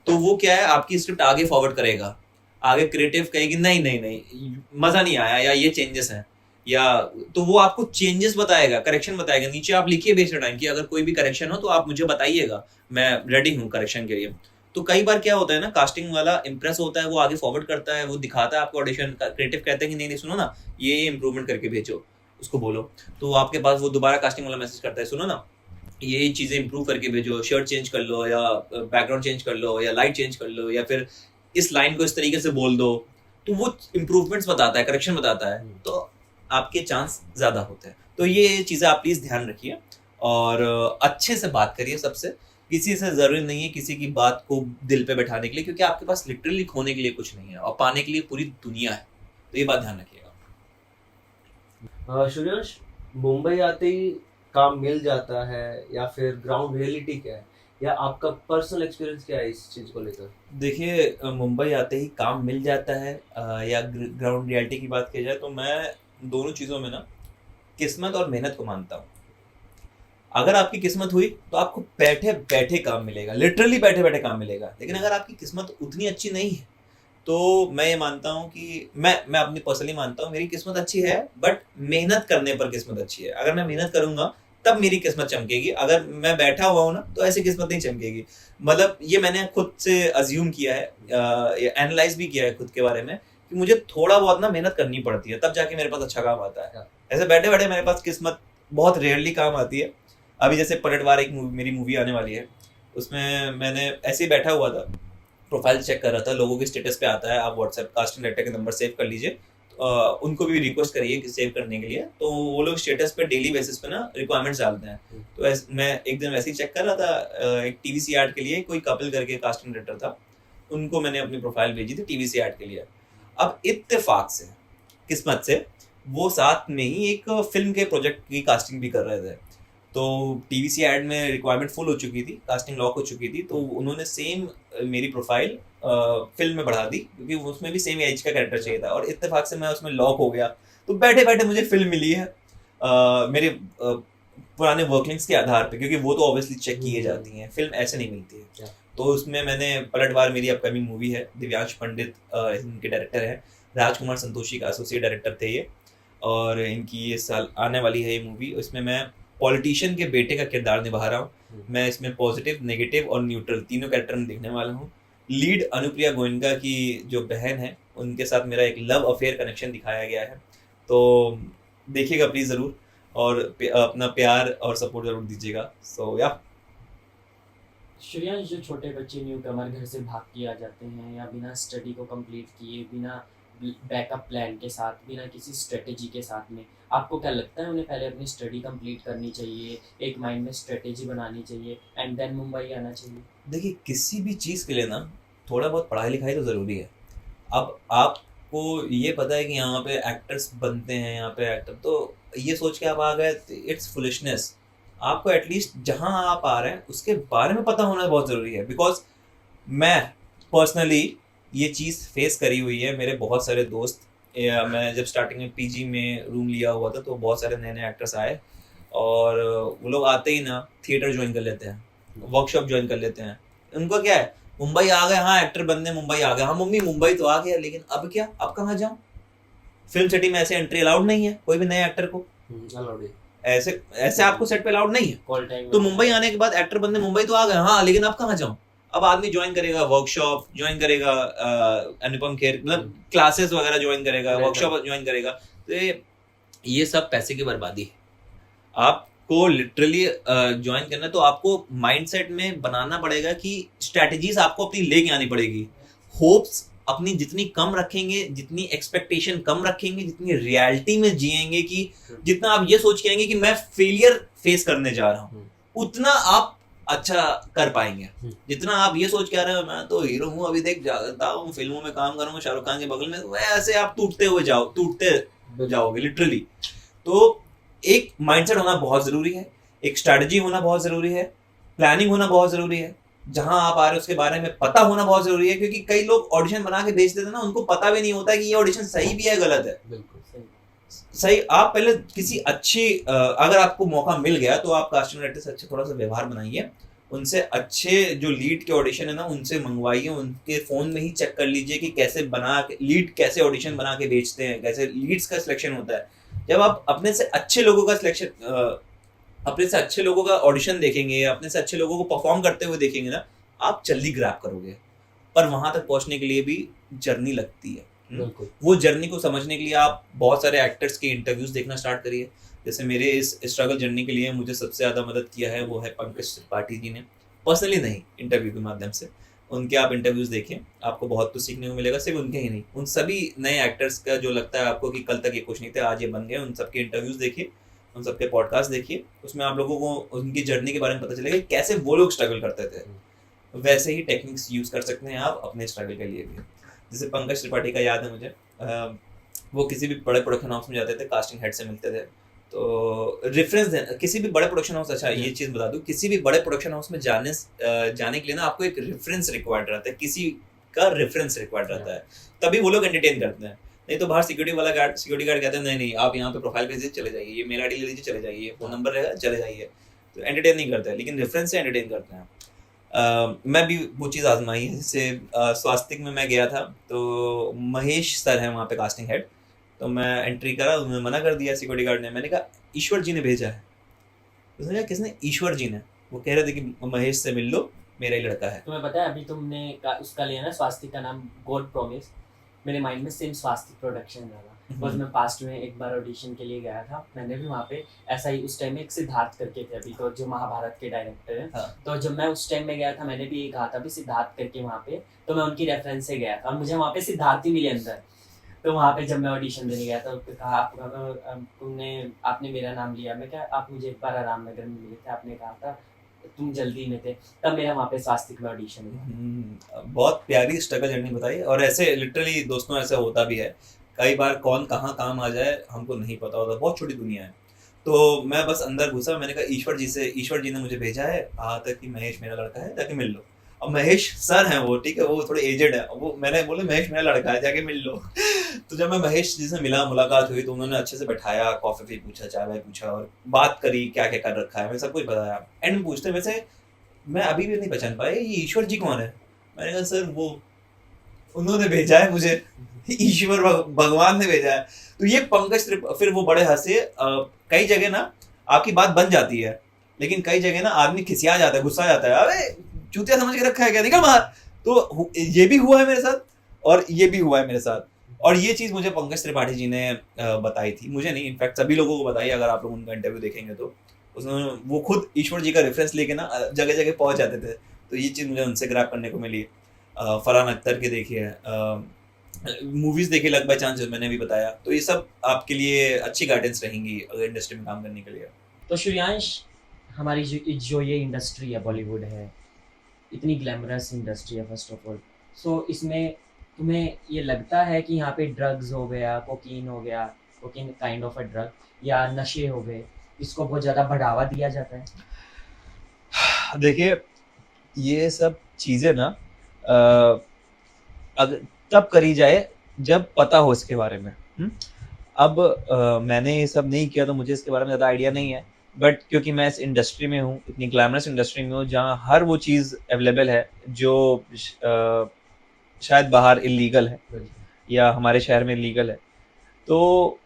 तो वो क्या है आपकी स्क्रिप्ट आगे फॉरवर्ड करेगा, आगे क्रिएटिव कहेगी नहीं नहीं नहीं मजा नहीं आया, या ये चेंजेस हैं, या तो वो आपको चेंजेस बताएगा, करेक्शन बताएगा, नीचे आप लिखिए बेस्ट टाइम कि अगर कोई भी करेक्शन हो तो आप मुझे बताइएगा, मैं रेडी हूँ करेक्शन के लिए। तो कई बार क्या होता है ना, कास्टिंग वाला इंप्रेस होता है, वो आगे फॉरवर्ड करता है, वो दिखाता है आपको ऑडिशन, क्रिएटिव कहते हैं कि नहीं नहीं सुनो ना, ये इंप्रूवमेंट करके भेजो, उसको बोलो, तो आपके पास वो दोबारा कास्टिंग वाला मैसेज करता है, सुनो ना ये चीज़ें इंप्रूव करके भेजो, शर्ट चेंज कर लो, या बैकग्राउंड चेंज कर लो, या लाइट चेंज कर लो, या फिर इस लाइन को इस तरीके से बोल दो, तो वो इंप्रूवमेंट्स बताता है, करेक्शन बताता है, तो आपके चांस ज़्यादा होते हैं। तो ये चीज़ें आप प्लीज़ ध्यान रखिए, और अच्छे से बात करिए सबसे, किसी से ज़रूरी नहीं है किसी की बात को दिल पे बैठाने के लिए, क्योंकि आपके पास लिटरली खोने के लिए कुछ नहीं है और पाने के लिए पूरी दुनिया है, तो ये बात ध्यान रखिएगा।
सूर्यांश, मुंबई आते ही काम मिल जाता है या फिर ग्राउंड रियलिटी क्या है, या आपका पर्सनल एक्सपीरियंस क्या है इस चीज़ को लेकर?
देखिए मुंबई आते ही काम मिल जाता है या ग्राउंड रियलिटी की बात की जाए, तो मैं दोनों चीज़ों में ना किस्मत और मेहनत को मानता हूँ। अगर आपकी किस्मत हुई तो आपको बैठे बैठे काम मिलेगा, लिटरली बैठे बैठे काम मिलेगा, लेकिन अगर आपकी किस्मत उतनी अच्छी नहीं है तो मैं ये मानता हूँ कि मैं अपनी पर्सनली मानता हूँ मेरी किस्मत अच्छी है, बट मेहनत करने पर किस्मत अच्छी है। अगर मैं मेहनत करूंगा तब मेरी किस्मत चमकेगी, अगर मैं बैठा हुआ हूँ ना तो ऐसी किस्मत नहीं चमकेगी। मतलब ये मैंने खुद से अज्यूम किया है, एनालाइज भी किया है खुद के बारे में कि मुझे थोड़ा बहुत ना मेहनत करनी पड़ती है, तब जाके मेरे पास अच्छा काम आता है। ऐसे बैठे बैठे मेरे पास किस्मत बहुत रेयरली काम आती है। अभी जैसे पलटवार एक मेरी मूवी आने वाली है, उसमें मैंने ऐसे ही बैठा हुआ था, प्रोफाइल चेक कर रहा था, लोगों के स्टेटस पे आता है, आप व्हाट्सएप कास्टिंग डायरेक्टर के नंबर सेव कर लीजिए, उनको भी रिक्वेस्ट करिए कि सेव करने के लिए, तो वो लोग स्टेटस पे डेली बेसिस पे ना रिक्वायरमेंट्स डालते हैं। तो मैं एक दिन वैसे ही चेक कर रहा था, एक टीवीसी एड के लिए कोई कपल करके कास्टिंग डायरेक्टर था, उनको मैंने अपनी प्रोफाइल भेजी थी टीवीसी एड के लिए। अब इत्तेफाक से, किस्मत से, वो साथ में ही एक फिल्म के प्रोजेक्ट की कास्टिंग भी कर रहे थे, तो टीवीसी एड में रिक्वायरमेंट फुल हो चुकी थी, कास्टिंग लॉक हो चुकी थी, तो उन्होंने सेम मेरी प्रोफाइल फिल्म में बढ़ा दी, क्योंकि उसमें भी सेम एज का कैरेक्टर चाहिए था, और इत्तेफाक से मैं उसमें लॉक हो गया। तो बैठे बैठे मुझे फिल्म मिली है मेरे पुराने वर्किंग्स के आधार पे, क्योंकि वो तो ऑब्वियसली चेक किए जाती हैं, फिल्म ऐसे नहीं मिलती है। तो उसमें मैंने पलटवार मेरी अपकमिंग मूवी है, दिव्यांश पंडित इनके डायरेक्टर हैं, राजकुमार संतोषी का एसोसिएट डायरेक्टर थे ये। और इनकी ये साल आने वाली है ये मूवी। इसमें मैं पॉलिटिशियन के बेटे का किरदार निभा रहा हूँ। मैं इसमें पॉजिटिव, नेगेटिव और न्यूट्रल तीनों कैरेक्टर में देखने वाला हूँ। लीड अनुप्रिया गोयनका की जो बहन है उनके साथ मेरा एक लव अफेयर कनेक्शन दिखाया गया है, तो देखिएगा प्लीज़ ज़रूर, और अपना प्यार और सपोर्ट ज़रूर दीजिएगा। सो या
श्रेयांश, जो छोटे बच्चे न्यू कमर घर से भाग के आ जाते हैं या बिना स्टडी को कंप्लीट किए, बिना बैकअप प्लान के साथ, बिना किसी स्ट्रेटेजी के साथ में, आपको क्या लगता है उन्हें पहले अपनी स्टडी कंप्लीट करनी चाहिए, एक माइंड में स्ट्रेटेजी बनानी चाहिए एंड देन मुंबई आना चाहिए?
देखिए, किसी भी चीज़ के लिए ना थोड़ा बहुत पढ़ाई लिखाई तो ज़रूरी है। अब आपको ये पता है कि यहाँ पे एक्टर्स बनते हैं, यहाँ पे एक्टर, तो ये सोच के आप आ गए, इट्स फुलिशनेस। आपको एटलीस्ट जहाँ आप आ रहे हैं उसके बारे में पता होना बहुत ज़रूरी है। बिकॉज मैं पर्सनली ये चीज़ फेस करी हुई है। मेरे बहुत सारे दोस्त, मैं जब स्टार्टिंग में पीजी में रूम लिया हुआ था तो बहुत सारे नए नए एक्टर्स आए, और वो लोग आते ही ना थिएटर ज्वाइन कर लेते हैं, वर्कशॉप ज्वाइन कर लेते हैं। उनको क्या है, मुंबई आ गए, हाँ एक्टर बनने मुंबई आ गए, हाँ मम्मी मुंबई तो आ गया, लेकिन अब क्या, अब कहाँ जाऊँ? फिल्म सिटी में ऐसे एंट्री अलाउड नहीं है कोई भी नए एक्टर को,
अलाउड है,
ऐसे आपको सेट पे अलाउड नहीं है।
कॉल टाइम
तो मुंबई आने के बाद एक्टर बनने मुंबई तो आ गए, हाँ लेकिन अब कहाँ जाऊँ? अब आदमी ज्वाइन करेगा वर्कशॉप, ज्वाइन करेगा अनुपम खेर, मतलब क्लासेस वगैरह ज्वाइन करेगा, वर्कशॉप ज्वाइन करेगा। तो ये सब पैसे की बर्बादी है। आपको लिटरली ज्वाइन करना है तो आपको माइंडसेट में बनाना पड़ेगा कि स्ट्रैटेजीज आपको अपनी लेके आनी पड़ेगी। होप्स अपनी जितनी कम रखेंगे, जितनी एक्सपेक्टेशन कम रखेंगे, जितनी रियलिटी में जिएंगे, कि जितना आप ये सोच के आएंगे कि मैं फेलियर फेस करने जा रहा हूँ, उतना आप अच्छा कर पाएंगे। जितना आप ये सोच के आ रहे हो मैं तो हीरो हूँ, अभी देख जाता हूँ, फिल्मों में काम करूंगा शाहरुख खान के बगल में, वैसे आप टूटते जाओगे लिटरली। तो एक माइंडसेट होना बहुत जरूरी है, एक स्ट्रैटेजी होना बहुत जरूरी है, प्लानिंग होना बहुत जरूरी है, जहां आप आ रहे हो उसके बारे में पता होना बहुत जरूरी है। क्योंकि कई लोग ऑडिशन बना के भेज देते हैं ना, उनको पता भी नहीं होता कि ये ऑडिशन सही भी है गलत है।
बिल्कुल
सही, आप पहले किसी अच्छी अगर आपको मौका मिल गया तो आप कास्टिंग डायरेक्टर से अच्छे थोड़ा सा व्यवहार बनाइए, उनसे अच्छे जो लीड के ऑडिशन है ना उनसे मंगवाइए, उनके फोन में ही चेक कर लीजिए कि कैसे बना के लीड, कैसे ऑडिशन बना के बेचते हैं, कैसे लीड्स का सिलेक्शन होता है। जब आप अपने से अच्छे लोगों का सिलेक्शन, अपने से अच्छे लोगों का ऑडिशन देखेंगे, अपने से अच्छे लोगों को परफॉर्म करते हुए देखेंगे ना, आप जल्दी ग्रैब करोगे। पर वहां तक पहुंचने के लिए भी जर्नी लगती है। वो जर्नी को समझने के लिए आप बहुत सारे एक्टर्स के इंटरव्यूज देखना स्टार्ट करिए। जैसे मेरे इस स्ट्रगल जर्नी के लिए मुझे सबसे ज़्यादा मदद किया है वो है पंकज त्रिपाठी जी ने, पर्सनली नहीं, इंटरव्यू के माध्यम से। उनके आप इंटरव्यूज देखें, आपको बहुत कुछ सीखने को मिलेगा। सिर्फ उनके ही नहीं, उन सभी नए एक्टर्स का जो लगता है आपको कि कल तक ये कुछ नहीं थे आज ये बन गए, उन सबके इंटरव्यूज देखिए, उन सबके पॉडकास्ट देखिए। उसमें आप लोगों को उनकी जर्नी के बारे में पता चलेगा कैसे वो लोग स्ट्रगल करते थे। वैसे ही टेक्निक्स यूज़ कर सकते हैं आप अपने स्ट्रगल के लिए भी। जैसे पंकज त्रिपाठी का याद है मुझे, वो किसी भी बड़े प्रोडक्शन हाउस में जाते थे, कास्टिंग हेड से मिलते थे, तो रेफरेंस देना, किसी भी बड़े प्रोडक्शन हाउस, अच्छा ये चीज़ बता दूँ, किसी भी बड़े प्रोडक्शन हाउस में जाने के लिए ना आपको एक रेफरेंस रिक्वायर्ड रहता है, किसी का रेफरेंस रिक्वायर्ड रहता है, तभी वो लोग एंटरटेन करते हैं। नहीं तो बाहर सिक्योरिटी गार्ड कहते हैं नहीं नहीं आप यहाँ पे प्रोफाइल भेज दीजिए चले जाइए, ये मेल आईडी ले लीजिए चले जाइए, फोन नंबर रहेगा चले जाइए, तो एंटरटेन नहीं करते हैं, लेकिन रेफरेंस से एंटरटेन करते हैं। मैं भी वो चीज़ आजमाई है। जैसे स्वास्तिक में मैं गया था तो महेश सर हैं वहाँ पे कास्टिंग हेड, तो मैं एंट्री करा, उन्होंने मना कर दिया सिक्योरिटी गार्ड ने। मैंने कहा ईश्वर जी ने भेजा है। उसने कहा किसने? ईश्वर जी ने। वो कह रहे थे कि महेश से मिल लो, मेरा ही लड़का है।
तुम्हें पता है अभी तुमने उसका लिया ना स्वास्तिक का नाम, गॉड प्रॉमिस, मेरे माइंड में सेम स्वास्तिक प्रोडक्शन लगा। बस मैं पास्ट में एक बार ऑडिशन के लिए गया था, मैंने भी वहाँ पे ऐसा ही, उस टाइम में एक सिद्धार्थ करके थे अभी तो, जो महाभारत के डायरेक्टर हैं।
हाँ।
तो जब मैं उस टाइम में गया था मैंने भी ये कहा था भी सिद्धार्थ करके वहाँ पे, तो मैं उनकी रेफरेंस से गया था और मुझे वहाँ पे सिद्धार्थ ही मिले अंदर। तो वहाँ पे जब मैं ऑडिशन देने गया था तो कहा आपने मेरा नाम लिया, मैं क्या आप मुझे एक बार आराम नगर में मिले थे, आपने कहा था तुम जल्दी में थे, तब मेरा वहाँ पे स्वास्तिक में ऑडिशन हुआ।
बहुत प्यारी स्ट्रगल जर्नी बताई, और ऐसे लिटरली दोस्तों ऐसा होता भी है कई बार, कौन कहाँ काम आ जाए हमको नहीं पता होता, बहुत छोटी दुनिया है। तो मैं बस अंदर घुसा, मैंने कहा ईश्वर जी ने मुझे भेजा है, कहा था कि महेश मेरा लड़का है, जाके मिल लो। अब महेश सर हैं वो, ठीक है, वो थोड़े एजेड है, वो मैंने बोले महेश मेरा लड़का है, जाके मिल लो। तो जब मैं महेश जी से मिला, मुलाकात हुई, तो उन्होंने अच्छे से बैठाया, कॉफी पूछा, चाय वाय पूछा, और बात करी क्या क्या कर रखा है, मैंने सब कुछ बताया। एंड में पूछते वैसे मैं अभी भी नहीं पहचान पाया ये ईश्वर जी कौन है। मैंने कहा सर वो उन्होंने भेजा है मुझे, ईश्वर भगवान ने भेजा है। तो ये पंकज फिर वो बड़े हंसे। कई जगह ना आपकी बात बन जाती है, लेकिन कई जगह ना आदमी खिसिया जाता है, गुस्सा जाता है, अरे चूतिया समझ के रखा है क्या, निकल बाहर। तो ये भी हुआ है मेरे साथ और ये भी हुआ है मेरे साथ। और ये चीज़ मुझे पंकज त्रिपाठी जी ने बताई थी, मुझे नहीं, इनफैक्ट सभी लोगों को बताई। अगर आप लोग उनका इंटरव्यू देखेंगे तो उसमें वो खुद ईश्वर जी का रेफरेंस लेके ना जगह जगह पहुंच जाते थे। तो ये चीज़ मुझे उनसे ग्रैब करने को मिली। फरहान अख्तर के देखिए, मूवीज़ देखिए लक बाय चांस, जो मैंने भी बताया। तो ये सब आपके लिए अच्छी गाइडेंस रहेंगी अगर इंडस्ट्री में काम करने के लिए।
तो श्रेयांश, हमारी जो ये इंडस्ट्री है, बॉलीवुड है, इतनी ग्लैमरस इंडस्ट्री है फर्स्ट ऑफ ऑल, सो इसमें तुम्हें ये लगता है कि यहाँ पे ड्रग्स हो गया, cocaine kind of a drug, या नशे हो गए, इसको बहुत ज़्यादा बढ़ावा दिया जाता है?
देखिए, ये सब चीज़ें ना अगर तब करी जाए जब पता हो इसके बारे में। अब मैंने ये सब नहीं किया तो मुझे इसके बारे में ज़्यादा आइडिया नहीं है, बट क्योंकि मैं इस इंडस्ट्री में हूँ, इतनी ग्लैमरस इंडस्ट्री में हूँ जहाँ हर वो चीज़ अवेलेबल है जो शायद बाहर इलीगल है या हमारे शहर में इलीगल है, तो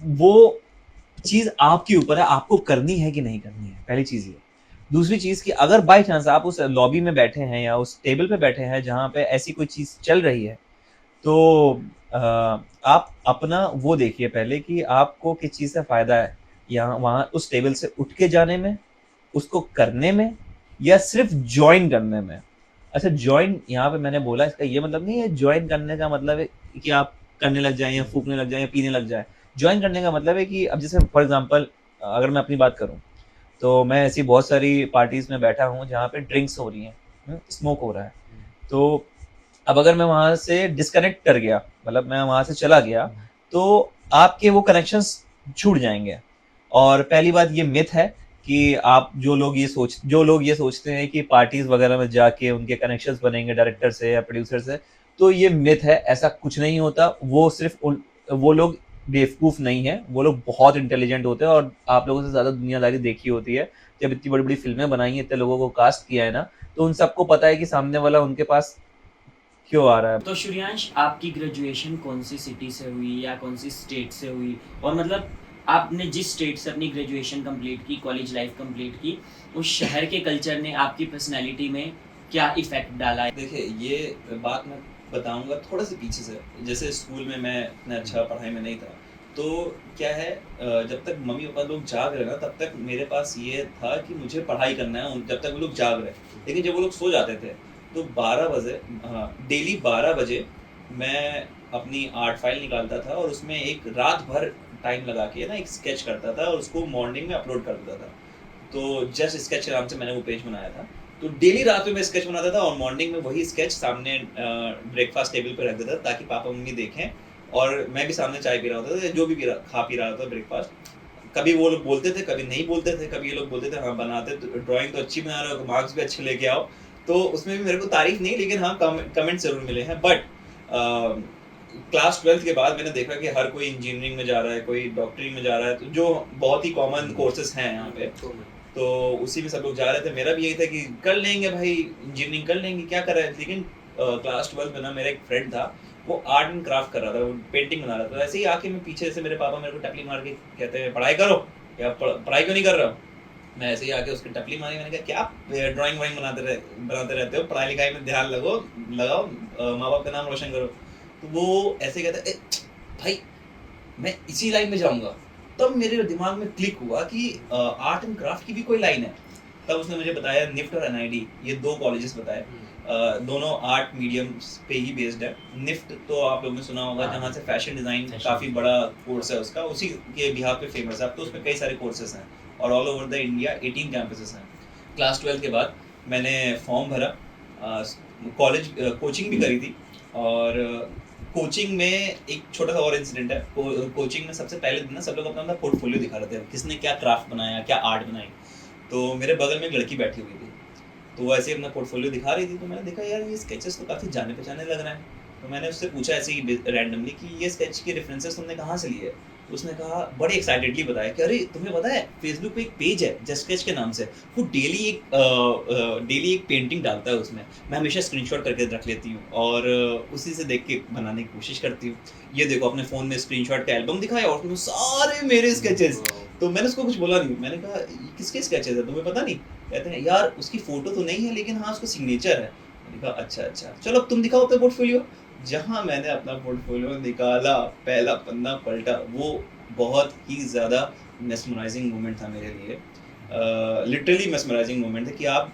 वो चीज़ आपके ऊपर है, आपको करनी है कि नहीं करनी है, पहली चीज़ ये। दूसरी चीज़ कि अगर बाय चांस आप उस लॉबी में बैठे हैं या उस टेबल पे बैठे हैं जहाँ पे ऐसी कोई चीज़ चल रही है, तो आप अपना वो देखिए पहले कि आपको किस चीज़ से फ़ायदा है, या वहाँ उस टेबल से उठ के जाने में, उसको करने में, या सिर्फ ज्वाइन करने में। अच्छा, ज्वाइन यहाँ पे मैंने बोला, इसका ये मतलब नहीं है ज्वाइन करने का मतलब है कि आप करने लग जाएं या फूकने लग जाएं या पीने लग जाएं। ज्वाइन करने का मतलब है कि अब जैसे फॉर एग्जांपल अगर मैं अपनी बात करूं, तो मैं ऐसी बहुत सारी पार्टीज में बैठा हूं जहाँ पे ड्रिंक्स हो रही हैं, स्मोक हो रहा है। तो अब अगर मैं वहाँ से डिस्कनेक्ट कर गया, मतलब मैं वहाँ से चला गया, तो आपके वो कनेक्शंस छूट जाएंगे। और पहली बात ये मिथ है कि आप जो लोग ये सोचते हैं कि पार्टीज वगैरह में जाके उनके कनेक्शंस बनेंगे डायरेक्टर से या प्रोड्यूसर से, तो ये मिथ है, ऐसा कुछ नहीं होता। वो लोग बेवकूफ़ नहीं है, वो लोग बहुत इंटेलिजेंट होते हैं और आप लोगों से ज़्यादा दुनियादारी देखी होती है। जब इतनी बड़ी बड़ी फिल्में बनाई हैं, इतने लोगों को कास्ट किया है ना, तो उन सबको पता है कि सामने वाला उनके पास क्यों आ रहा है।
तो श्रेयांश, आपकी ग्रेजुएशन कौन सी सिटी से हुई या कौन सी स्टेट से हुई, और मतलब आपने जिस स्टेट से अपनी ग्रेजुएशन कंप्लीट की, कॉलेज लाइफ कंप्लीट की, उस शहर के कल्चर ने आपकी पर्सनैलिटी में क्या इफेक्ट डाला?
देखिए, ये बात मैं बताऊंगा थोड़ा सा पीछे से। जैसे स्कूल में मैं इतना अच्छा पढ़ाई में नहीं था, तो क्या है, जब तक मम्मी पापा लोग जाग रहे ना, तब तक मेरे पास ये था कि मुझे पढ़ाई करना है जब तक वो लोग जाग रहे। लेकिन जब वो लोग सो जाते थे तो 12 बजे, हाँ, डेली 12 बजे मैं अपनी आर्ट फाइल निकालता था और उसमें एक रात भर टाइम लगा के ना एक स्केच करता था और उसको मॉर्निंग में अपलोड कर देता था। तो जस्ट स्केच के नाम से मैंने वो पेज बनाया था। तो डेली रात में मैं स्केच बनाता था और मॉर्निंग में वही स्केच सामने ब्रेकफास्ट टेबल पे रख देता था ताकि पापा मम्मी देखें, और मैं भी सामने चाय पी रहा होता था, जो भी खा पी रहा था ब्रेकफास्ट। कभी वो लोग बोलते थे, कभी नहीं बोलते थे, कभी ये लोग बोलते थे हाँ बनाते, ड्राइंग तो अच्छी बना रहे हो, मार्क्स भी अच्छे लेके आओ। तो उसमें भी मेरे को तारीफ नहीं, लेकिन हाँ कमेंट जरूर मिले हैं। बट क्लास 12th के बाद मैंने देखा कि हर कोई इंजीनियरिंग में जा रहा है, कोई डॉक्टरी में जा रहा है, तो जो बहुत ही कॉमन कोर्सेज हैं यहाँ पे, तो उसी में सब लोग जा रहे थे। मेरा भी यही था कि कर लेंगे भाई, इंजीनियरिंग कर लेंगे, क्या कर रहे हैं। लेकिन क्लास 12th में ना मेरा एक फ्रेंड था, वो आर्ट एंड क्राफ्ट कर रहा था, वो पेंटिंग बना रहा था। ऐसे ही आके मैं पीछे से, मेरे पापा मेरे को टपली मार के कहते हैं पढ़ाई करो, या पढ़ाई क्यों नहीं कर रहा हो। मैं ऐसे ही आके उसकी टपली मारी, मैंने कहा क्या ड्राइंग वाइंग बनाते रहते हो, पढ़ाई लिखाई में ध्यान लगाओ, माँ बाप का नाम रोशन करो। तो वो ऐसे कहता है भाई मैं इसी लाइन में जाऊँगा। तब मेरे दिमाग में क्लिक हुआ कि आर्ट एंड क्राफ्ट की भी कोई लाइन है। तब उसने मुझे बताया निफ्ट और NID, ये 2 कॉलेजेस बताए, दोनों आर्ट मीडियम्स पे ही बेस्ड है। निफ्ट तो आप लोगों ने सुना होगा, जहाँ से फैशन डिज़ाइन काफ़ी बड़ा कोर्स है उसका, उसी के बिहाफ पे फेमस है। अब तो उसमें कई सारे कोर्सेज हैं और all over the India 18 campuses हैं। क्लास 12 के बाद मैंने फॉर्म भरा, कॉलेज कोचिंग भी करी थी। और कोचिंग में एक छोटा सा और इंसिडेंट है। कोचिंग में सबसे पहले दिन ना सब लोग अपना पोर्टफोलियो दिखा रहे थे, किसने क्या क्राफ्ट बनाया, क्या आर्ट बनाई। तो मेरे बगल में एक लड़की बैठी हुई थी, तो वो ऐसे ही अपना पोर्टफोलियो दिखा रही थी। तो मैंने देखा यार ये स्केचेस तो काफ़ी जाने पहचाने लग रहे हैं। तो मैंने उससे पूछा ऐसे ही रैंडमली कि ये स्केच के रेफरेंसेस तुमने कहाँ से लिए। तो उसने कहा, बड़े एक्साइटेडली बताया कि अरे तुम्हें पता है फेसबुक पे एक पेज है जस्ट स्केच के नाम से, वो डेली एक पेंटिंग डालता है उसमें, मैं हमेशा स्क्रीनशॉट करके रख लेती हूँ और उसी से देख के बनाने की कोशिश करती हूँ। ये देखो अपने फ़ोन में स्क्रीनशॉट का एल्बम दिखाया और उसमें सारे मेरे स्केचेस। तो मैंने उसको कुछ बोला नहीं, मैंने कहा ये किसके स्केचेस है तुम्हें पता नहीं? कहते हैं यार उसकी फ़ोटो तो नहीं है लेकिन हाँ उसका सिग्नेचर है। मैंने कहा अच्छा चलो अब तुम दिखाओ अपना पोर्टफोलियो। जहाँ मैंने अपना पोर्टफोलियो निकाला, पहला पन्ना पलटा, वो बहुत ही ज़्यादा मेस्मराइजिंग मोमेंट था मेरे लिए। लिटरली मेस्मराइजिंग मोमेंट है कि आप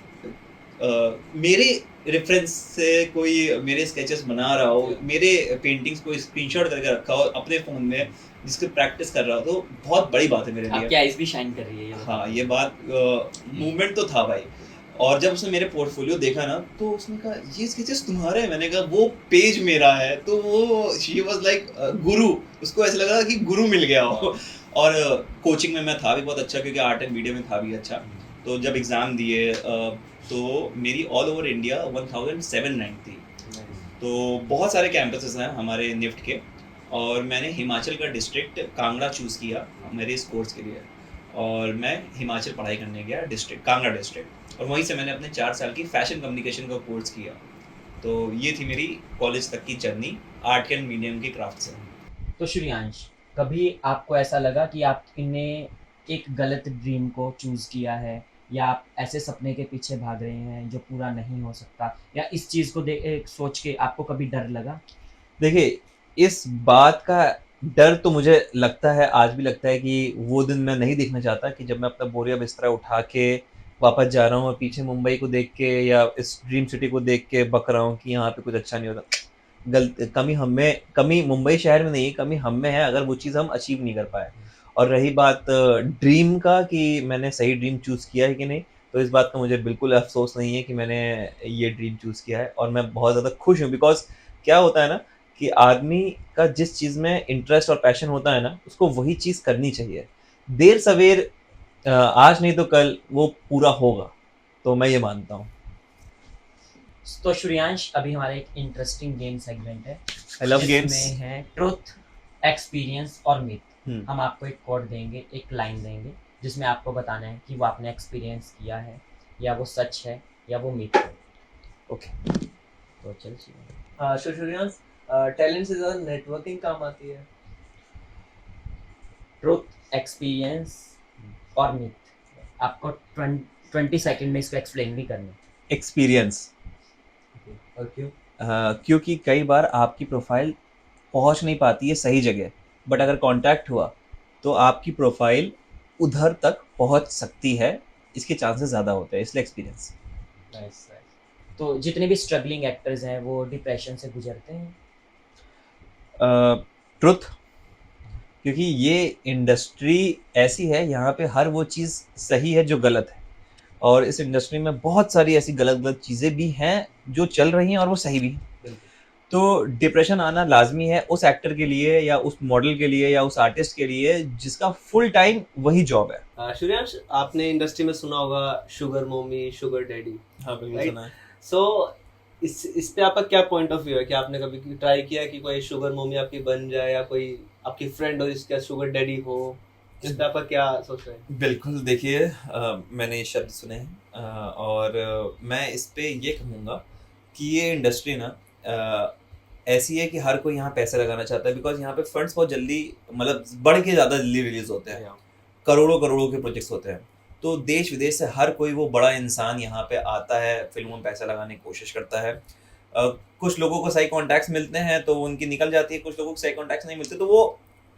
मेरे रेफरेंस से कोई मेरे स्केचेस बना रहा हो, मेरे पेंटिंग्स को स्क्रीनशॉट करके रखा हो अपने फ़ोन में, जिसकी प्रैक्टिस कर रहा हो, तो बहुत बड़ी बात है मेरे लिए।
आपकी आईज भी शाइन कर रही है।
हाँ, ये बात मूवमेंट तो था भाई। और जब उसने मेरे पोर्टफोलियो देखा ना तो उसने कहा ये स्केचेस तुम्हारे हैं। मैंने कहा वो पेज मेरा है। तो वो शी वाज लाइक गुरु, उसको ऐसा लगा कि गुरु मिल गया हो। और कोचिंग में मैं था भी बहुत अच्छा क्योंकि आर्ट एंड मीडिया में था भी अच्छा। तो जब एग्ज़ाम दिए तो मेरी ऑल ओवर इंडिया 1007 रैंक थी। तो बहुत सारे कैंपसेस हैं हमारे निफ्ट के और मैंने हिमाचल का डिस्ट्रिक्ट कांगड़ा चूज़ किया मेरे इस कोर्स के लिए और मैं हिमाचल पढ़ाई करने गया डिस्ट्रिक्ट कांगड़ा डिस्ट्रिक्ट और वहीं से मैंने अपने 4 साल की फैशन कम्युनिकेशन का कोर्स किया। तो ये थी मेरी कॉलेज तक की जर्नी आर्ट एंड मीडियम के क्राफ्ट से।
तो श्रेयांश, कभी आपको ऐसा लगा कि आपने एक गलत ड्रीम को चूज़ किया है या आप ऐसे सपने के पीछे भाग रहे हैं जो पूरा नहीं हो सकता, या इस चीज़ को सोच के आपको कभी डर लगा?
देखिए, इस बात का डर तो मुझे लगता है, आज भी लगता है कि वो दिन मैं नहीं देखना चाहता कि जब मैं अपना बोरिया बिस्तरा उठा के वापस जा रहा हूँ और पीछे मुंबई को देख के या इस ड्रीम सिटी को देख के बक रहा हूँ कि यहाँ पे कुछ अच्छा नहीं होता। कमी मुंबई शहर में नहीं है, कमी हम में है अगर वो चीज़ हम अचीव नहीं कर पाए। और रही बात ड्रीम का कि मैंने सही ड्रीम चूज़ किया है कि नहीं, तो इस बात का मुझे बिल्कुल अफ़सोस नहीं है कि मैंने ये ड्रीम चूज़ किया है और मैं बहुत ज़्यादा खुश हूँ। बिकॉज़ क्या होता है ना कि आदमी का जिस चीज़ में इंटरेस्ट और पैशन होता है ना, उसको वही चीज़ करनी चाहिए। देर सवेर आज नहीं तो कल वो पूरा होगा, तो मैं ये मानता हूँ।
तो श्रेयांश, अभी हमारा एक इंटरेस्टिंग गेम सेगमेंट है।
I love games.
जिसमें है ट्रुथ, एक्सपीरियंस और मिथ।
हम्म।
हम आपको एक कोड देंगे, एक लाइन देंगे, जिसमें आपको बताना है कि वो आपने एक्सपीरियंस किया है या वो सच है या वो मिथ है।
ओके।
तो चल श्रेयांश।
श्रेयांश, टैलेंट से ज़्यादा नेटवर्किंग काम आती है।
ट्रुथ, एक्सपीरियंस और मिथ। आपको 20 सेकंड में इसको एक्सप्लेन भी करना है।
एक्सपीरियंस।
और क्यों?
क्योंकि कई बार आपकी प्रोफाइल पहुंच नहीं पाती है सही जगह, बट अगर कांटेक्ट हुआ तो आपकी प्रोफाइल उधर तक पहुंच सकती है, इसके चांसेस ज़्यादा होते हैं, इसलिए एक्सपीरियंस।
नाइस। तो जितने भी स्ट्रगलिंग एक्टर्स हैं वो डिप्रेशन से गुजरते हैं?
ट्रुथ, क्योंकि ये इंडस्ट्री ऐसी है, यहाँ पे हर वो चीज़ सही है जो गलत है, और इस इंडस्ट्री में बहुत सारी ऐसी गलत गलत चीज़ें भी हैं जो चल रही हैं और वो सही भी हैं। तो डिप्रेशन आना लाजमी है उस एक्टर के लिए या उस मॉडल के लिए या उस आर्टिस्ट के लिए जिसका फुल टाइम वही जॉब है।
श्रेयांश, आपने इंडस्ट्री में सुना होगा शुगर मम्मी, शुगर डैडी।
हाँ, बिल्कुल
Right?
सुना है।
सो इस पे आपका क्या पॉइंट ऑफ व्यू है कि आपने कभी ट्राई किया कि कोई शुगर मम्मी आपकी बन जाए या कोई आपकी फ्रेंड हो जिसका शुगर डैडी हो? इस पे आपका क्या सोच रहे हैं?
बिल्कुल, देखिए मैंने ये शब्द सुने हैं और मैं इस पे ये कहूँगा कि ये इंडस्ट्री ना ऐसी है कि हर कोई यहाँ पैसे लगाना चाहता है, बिकॉज यहाँ पे फंड्स बहुत जल्दी, मतलब बढ़ के ज़्यादा जल्दी रिलीज होते हैं, करोड़ों के प्रोजेक्ट्स होते हैं। तो देश विदेश से हर कोई वो बड़ा इंसान यहाँ पे आता है, फिल्मों में पैसा लगाने की कोशिश करता है। कुछ लोगों को सही कॉन्टैक्ट्स मिलते हैं तो उनकी निकल जाती है, कुछ लोगों को सही कॉन्टैक्ट्स नहीं मिलते तो वो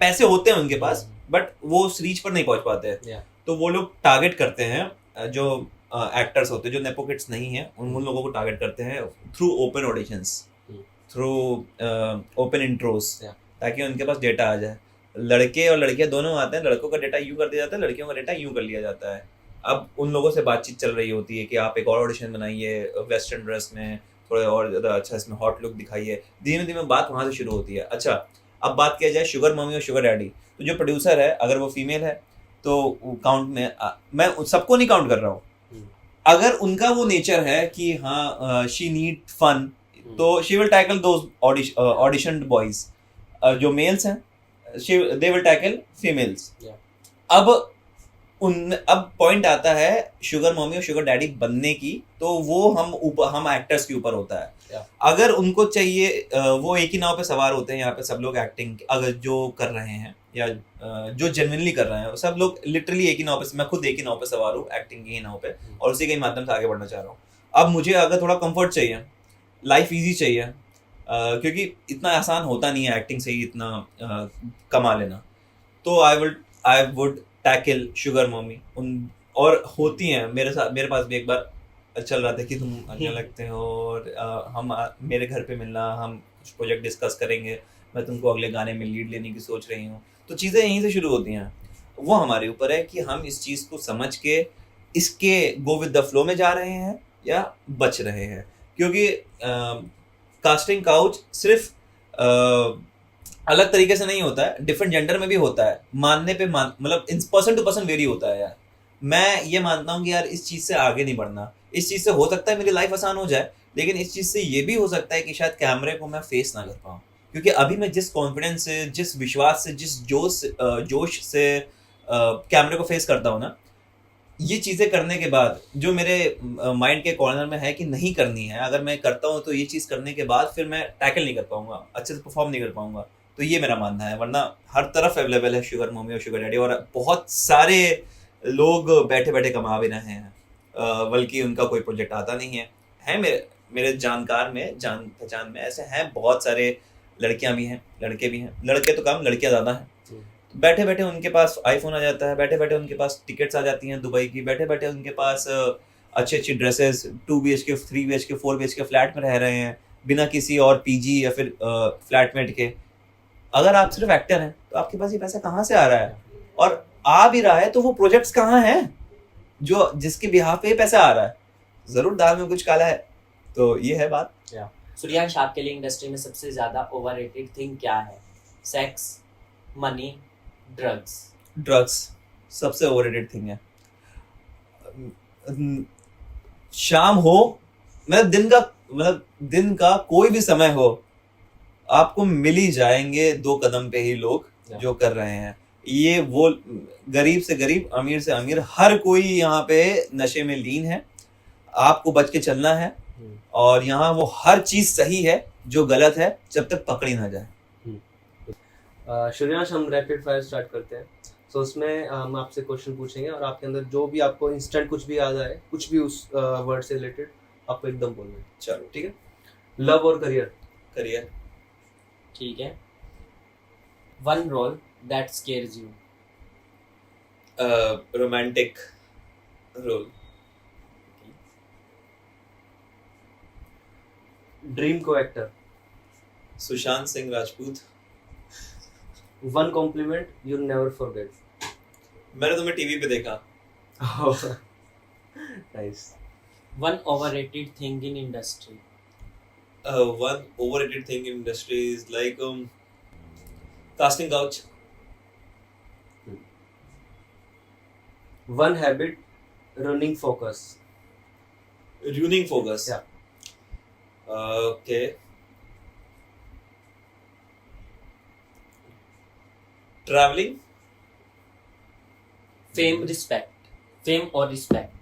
पैसे होते हैं उनके पास बट वो उस रीच पर नहीं पहुंच पाते हैं। तो वो लोग टारगेट करते हैं जो एक्टर्स होते हैं जो नेपो किड्स नहीं हैं, उन लोगों को टारगेट करते हैं through open auditions, through open intros, ताकि उनके पास डेटा आ जाए। लड़के और लड़कियां दोनों आते हैं, लड़कों का डेटा यूँ कर दिया जाता है, लड़कियों का डेटा यूँ कर लिया जाता है। अब उन लोगों से बातचीत चल रही होती है कि आप एक और ऑडिशन बनाइए वेस्टर्न ड्रेस में, थोड़ा और ज़्यादा अच्छा इसमें हॉट लुक दिखाइए। धीमे धीमे बात वहाँ से शुरू होती है। अच्छा, अब बात किया जाए शुगर मम्मी और शुगर डैडी, तो जो प्रोड्यूसर है अगर वो फीमेल है तो काउंट में मैं सबको नहीं काउंट कर रहा हूँ, अगर उनका वो नेचर है कि हाँ शी नीड फन, तो she will tackle those auditioned boys. जो मेल्स हैं they will tackle females.
Yeah.
अब पॉइंट आता है शुगर मॉमी और शुगर डैडी बनने की, तो वो हम एक्टर्स के ऊपर होता है।
Yeah.
अगर उनको चाहिए वो एक ही नाव पे सवार होते हैं, यहाँ पे सब लोग एक्टिंग अगर जो कर रहे हैं या जो जेन्युइनली कर रहे हैं, सब लोग लिटरली एक ही नाव पे, मैं खुद एक ही नाव पे सवार हूँ, एक्टिंग की ही नाव पे, और उसी के माध्यम से आगे बढ़ना चाह रहा हूँ। अब मुझे अगर थोड़ा कंफर्ट चाहिए, लाइफ इजी चाहिए, क्योंकि इतना आसान होता नहीं है एक्टिंग से ही इतना कमा लेना, तो I would tackle sugar mommy. और होती हैं मेरे पास भी एक बार चल रहा था कि तुम अच्छे लगते हो और हम मेरे घर पे मिलना, हम कुछ प्रोजेक्ट डिस्कस करेंगे, मैं तुमको अगले गाने में लीड लेने की सोच रही हूँ। तो चीज़ें यहीं से शुरू होती हैं। वो हमारे ऊपर है कि हम इस चीज़ को समझ के इसके गो विद द फ्लो में जा रहे हैं या बच रहे हैं, क्योंकि कास्टिंग काउच सिर्फ अलग तरीके से नहीं होता है, डिफरेंट जेंडर में भी होता है, मानने पे मतलब पर्सन टू पर्सन वेरी होता है यार। मैं ये मानता हूँ कि यार इस चीज़ से आगे नहीं बढ़ना, इस चीज़ से हो सकता है मेरी लाइफ आसान हो जाए, लेकिन इस चीज़ से ये भी हो सकता है कि शायद कैमरे को मैं फेस ना कर पाऊँ, क्योंकि अभी मैं जिस कॉन्फिडेंस से, जिस विश्वास से, जिस जोश से कैमरे को फेस करता हूँ ना, ये चीज़ें करने के बाद जो मेरे माइंड के कॉर्नर में है कि नहीं करनी है, अगर मैं करता हूँ तो ये चीज़ करने के बाद फिर मैं टैकल नहीं कर पाऊंगा, अच्छे से परफॉर्म नहीं कर पाऊंगा। तो ये मेरा मानना है, वरना हर तरफ अवेलेबल है शुगर मम्मी और शुगर डैडी, और बहुत सारे लोग बैठे बैठे कमा भी रहे हैं, बल्कि उनका कोई प्रोजेक्ट आता नहीं है मेरे जानकार में, जान पहचान में ऐसे हैं बहुत सारे, लड़कियां भी हैं, लड़के भी हैं, लड़के तो कम, लड़कियां ज़्यादा हैं। बैठे बैठे उनके पास आईफोन आ जाता है, बैठे बैठे उनके पास टिकट्स आ जाती हैं दुबई की, बैठे बैठे उनके पास अच्छी अच्छी dresses, 2 BHK 3 BHK 4 BHK flat में रह रहे हैं बिना किसी और पीजी या फिर फ्लैटमेट के। अगर आप सिर्फ एक्टर हैं तो आपके पास ये पैसा कहाँ से आ रहा है, और आ भी रहा है तो वो प्रोजेक्ट्स कहाँ हैं जो जिसके बिहाफ पे पैसा आ रहा है? जरूर दाल में कुछ काला है। तो ये है बात।
सूर्यांश, आपके लिए इंडस्ट्री में सबसे ज्यादा ओवररेटेड थिंग क्या है? सेक्स, मनी, ड्रग्स
सबसे ओवररेटेड थिंग है। शाम हो, मतलब दिन का कोई भी समय हो, आपको मिल ही जाएंगे 2 कदम पे ही लोग जो कर रहे हैं। ये वो गरीब से गरीब, अमीर से अमीर, हर कोई यहाँ पे नशे में लीन है। आपको बच के चलना है, और यहाँ वो हर चीज सही है जो गलत है जब तक पकड़ी ना जाए।
सूर्यांश, हम रैपिड फायर स्टार्ट करते हैं। तो उसमें हम आपसे क्वेश्चन पूछेंगे और आपके अंदर जो भी आपको इंस्टेंट कुछ भी याद आए, कुछ भी उस वर्ड से रिलेटेड, आपको एकदम बोलना है।
चलो
ठीक है। लव और करियर?
करियर।
ठीक है। One role that scares you?
Romantic role.
Dream को actor?
Sushant Singh Rajput.
One compliment you never forget?
मैंने तुम्हें टीवी पे देखा।
Nice.
One overrated thing in industry?
One overrated thing in industry is like casting couch.
One habit ruining focus?
Ruining focus.
Yeah.
Okay. Traveling.
Fame, respect? Fame और रिस्पेक्ट?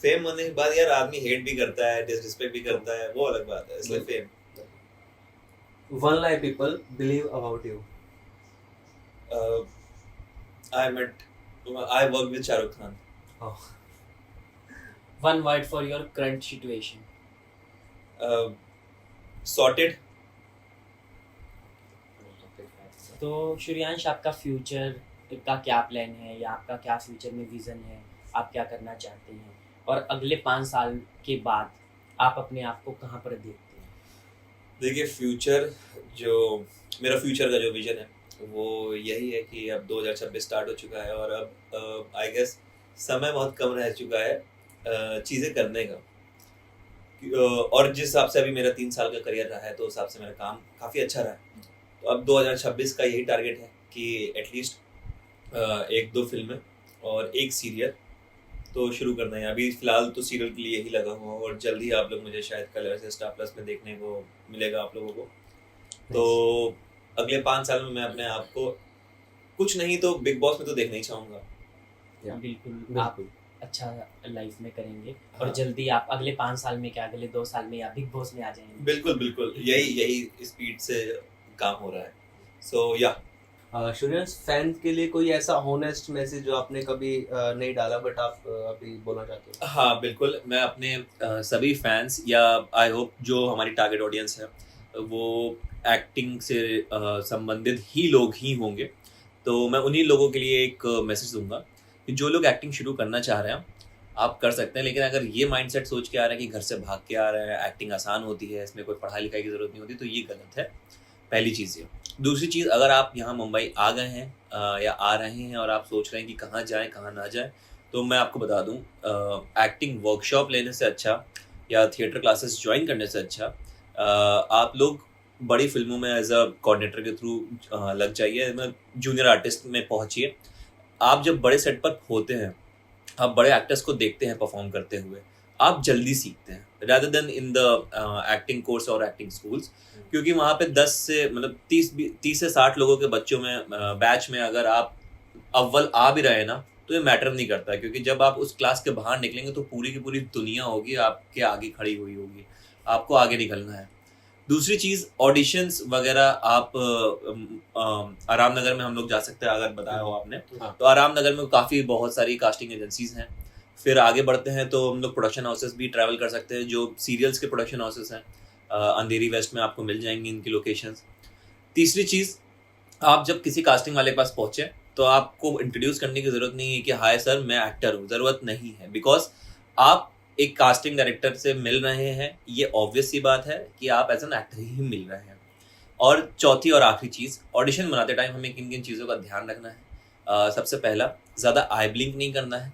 फेम होने के बाद यार आदमी हेट भी करता है, डिसरिस्पेक्ट भी करता है, वो अलग बात है, इसलिए fame.
One lie people believe about you?
I work with Shah Rukh Khan.
Oh.
One word for your current situation?
Sorted.
तो सूर्यांश, आपका फ्यूचर का क्या प्लान है, या आपका क्या फ्यूचर में विजन है? आप क्या करना चाहते हैं, और अगले 5 साल के बाद आप अपने आप को कहाँ पर देखते हैं?
देखिए, मेरा फ्यूचर का जो विजन है वो यही है कि अब 2026 स्टार्ट हो चुका है, और अब आई गेस समय बहुत कम रह चुका है चीज़ें करने का, और जिस हिसाब से अभी मेरा 3 साल का करियर रहा है तो उस हिसाब से मेरा काम काफ़ी अच्छा रहा है। तो अब 2026 का यही टारगेट है कि एटलीस्ट 1-2 फिल्में और 1 सीरियल तो शुरू करना है। अभी फिलहाल तो सीरियल के लिए ही लगा हुआ हूँ, और जल्दी ही आप लोग मुझे शायद कलर से स्टार प्लस में देखने को मिलेगा आप लोगों को। तो अगले 5 साल में मैं अपने आप को कुछ नहीं तो बिग बॉस में तो देखना ही चाहूंगा।
बिल्कुल आप
बिल्कुल
अच्छा लाइफ में करेंगे
हाँ।
और जल्दी आप अगले 5 साल में क्या अगले 2 साल में या बिग बॉस में आ जाएंगे।
बिल्कुल बिल्कुल यही स्पीड से काम हो रहा है। सो या
सूर्यांश, फैन के लिए कोई ऐसा होनेस्ट मैसेज जो आपने कभी नहीं डाला बट आप अभी बोलना चाहते हो?
हाँ बिल्कुल, मैं अपने सभी फैंस या आई होप जो हमारी टारगेट ऑडियंस है वो एक्टिंग से संबंधित ही लोग ही होंगे, तो मैं उन्हीं लोगों के लिए एक मैसेज दूंगा कि जो लोग एक्टिंग शुरू करना चाह रहे हैं आप कर सकते हैं, लेकिन अगर ये माइंडसेट सोच के आ रहे हैं कि घर से भाग के आ रहे हैं, एक्टिंग आसान होती है, इसमें कोई पढ़ाई लिखाई की ज़रूरत नहीं होती, तो ये गलत है। पहली चीज़ ये। दूसरी चीज़, अगर आप यहाँ मुंबई आ गए हैं या आ रहे हैं और आप सोच रहे हैं कि कहाँ जाएं कहाँ ना जाएं, तो मैं आपको बता दूं, एक्टिंग वर्कशॉप लेने से अच्छा या थिएटर क्लासेस ज्वाइन करने से अच्छा आप लोग बड़ी फिल्मों में एज अ कोऑर्डिनेटर के थ्रू लग जाइए, जूनियर आर्टिस्ट में पहुंचिए। आप जब बड़े सेट पर होते हैं, आप बड़े एक्टर्स को देखते हैं परफॉर्म करते हुए, आप जल्दी सीखते हैं rather than in the acting course और एक्टिंग स्कूल्स, क्योंकि वहाँ पे 10 से मतलब 30 से 60 लोगों के बच्चों में बैच में अगर आप अव्वल आ भी रहे ना तो ये मैटर नहीं करता, क्योंकि जब आप उस क्लास के बाहर निकलेंगे तो पूरी की पूरी दुनिया होगी आपके आगे खड़ी हुई होगी, आपको आगे निकलना है। दूसरी चीज़, ऑडिशंस वगैरह आप आराम नगर में हम लोग जा सकते हैं, अगर बताया हो आपने,
हाँ।
तो आराम नगर में काफ़ी बहुत सारी कास्टिंग एजेंसीज हैं। फिर आगे बढ़ते हैं तो हम लोग प्रोडक्शन हाउसेस भी ट्रैवल कर सकते हैं, जो सीरियल्स के प्रोडक्शन हाउसेस हैं अंधेरी वेस्ट में आपको मिल जाएंगी इनकी लोकेशंस। तीसरी चीज़, आप जब किसी कास्टिंग वाले के पास पहुँचे तो आपको इंट्रोड्यूस करने की ज़रूरत नहीं है कि हाय सर मैं एक्टर हूँ, ज़रूरत नहीं है, बिकॉज आप एक कास्टिंग डायरेक्टर से मिल रहे हैं, ये ऑब्वियस सी बात है कि आप एज एन एक्टर ही मिल रहे हैं। और चौथी और आखिरी चीज़, ऑडिशन बनाते टाइम हमें किन किन चीज़ों का ध्यान रखना है। सबसे पहला, ज़्यादा आई ब्लिंक नहीं करना है,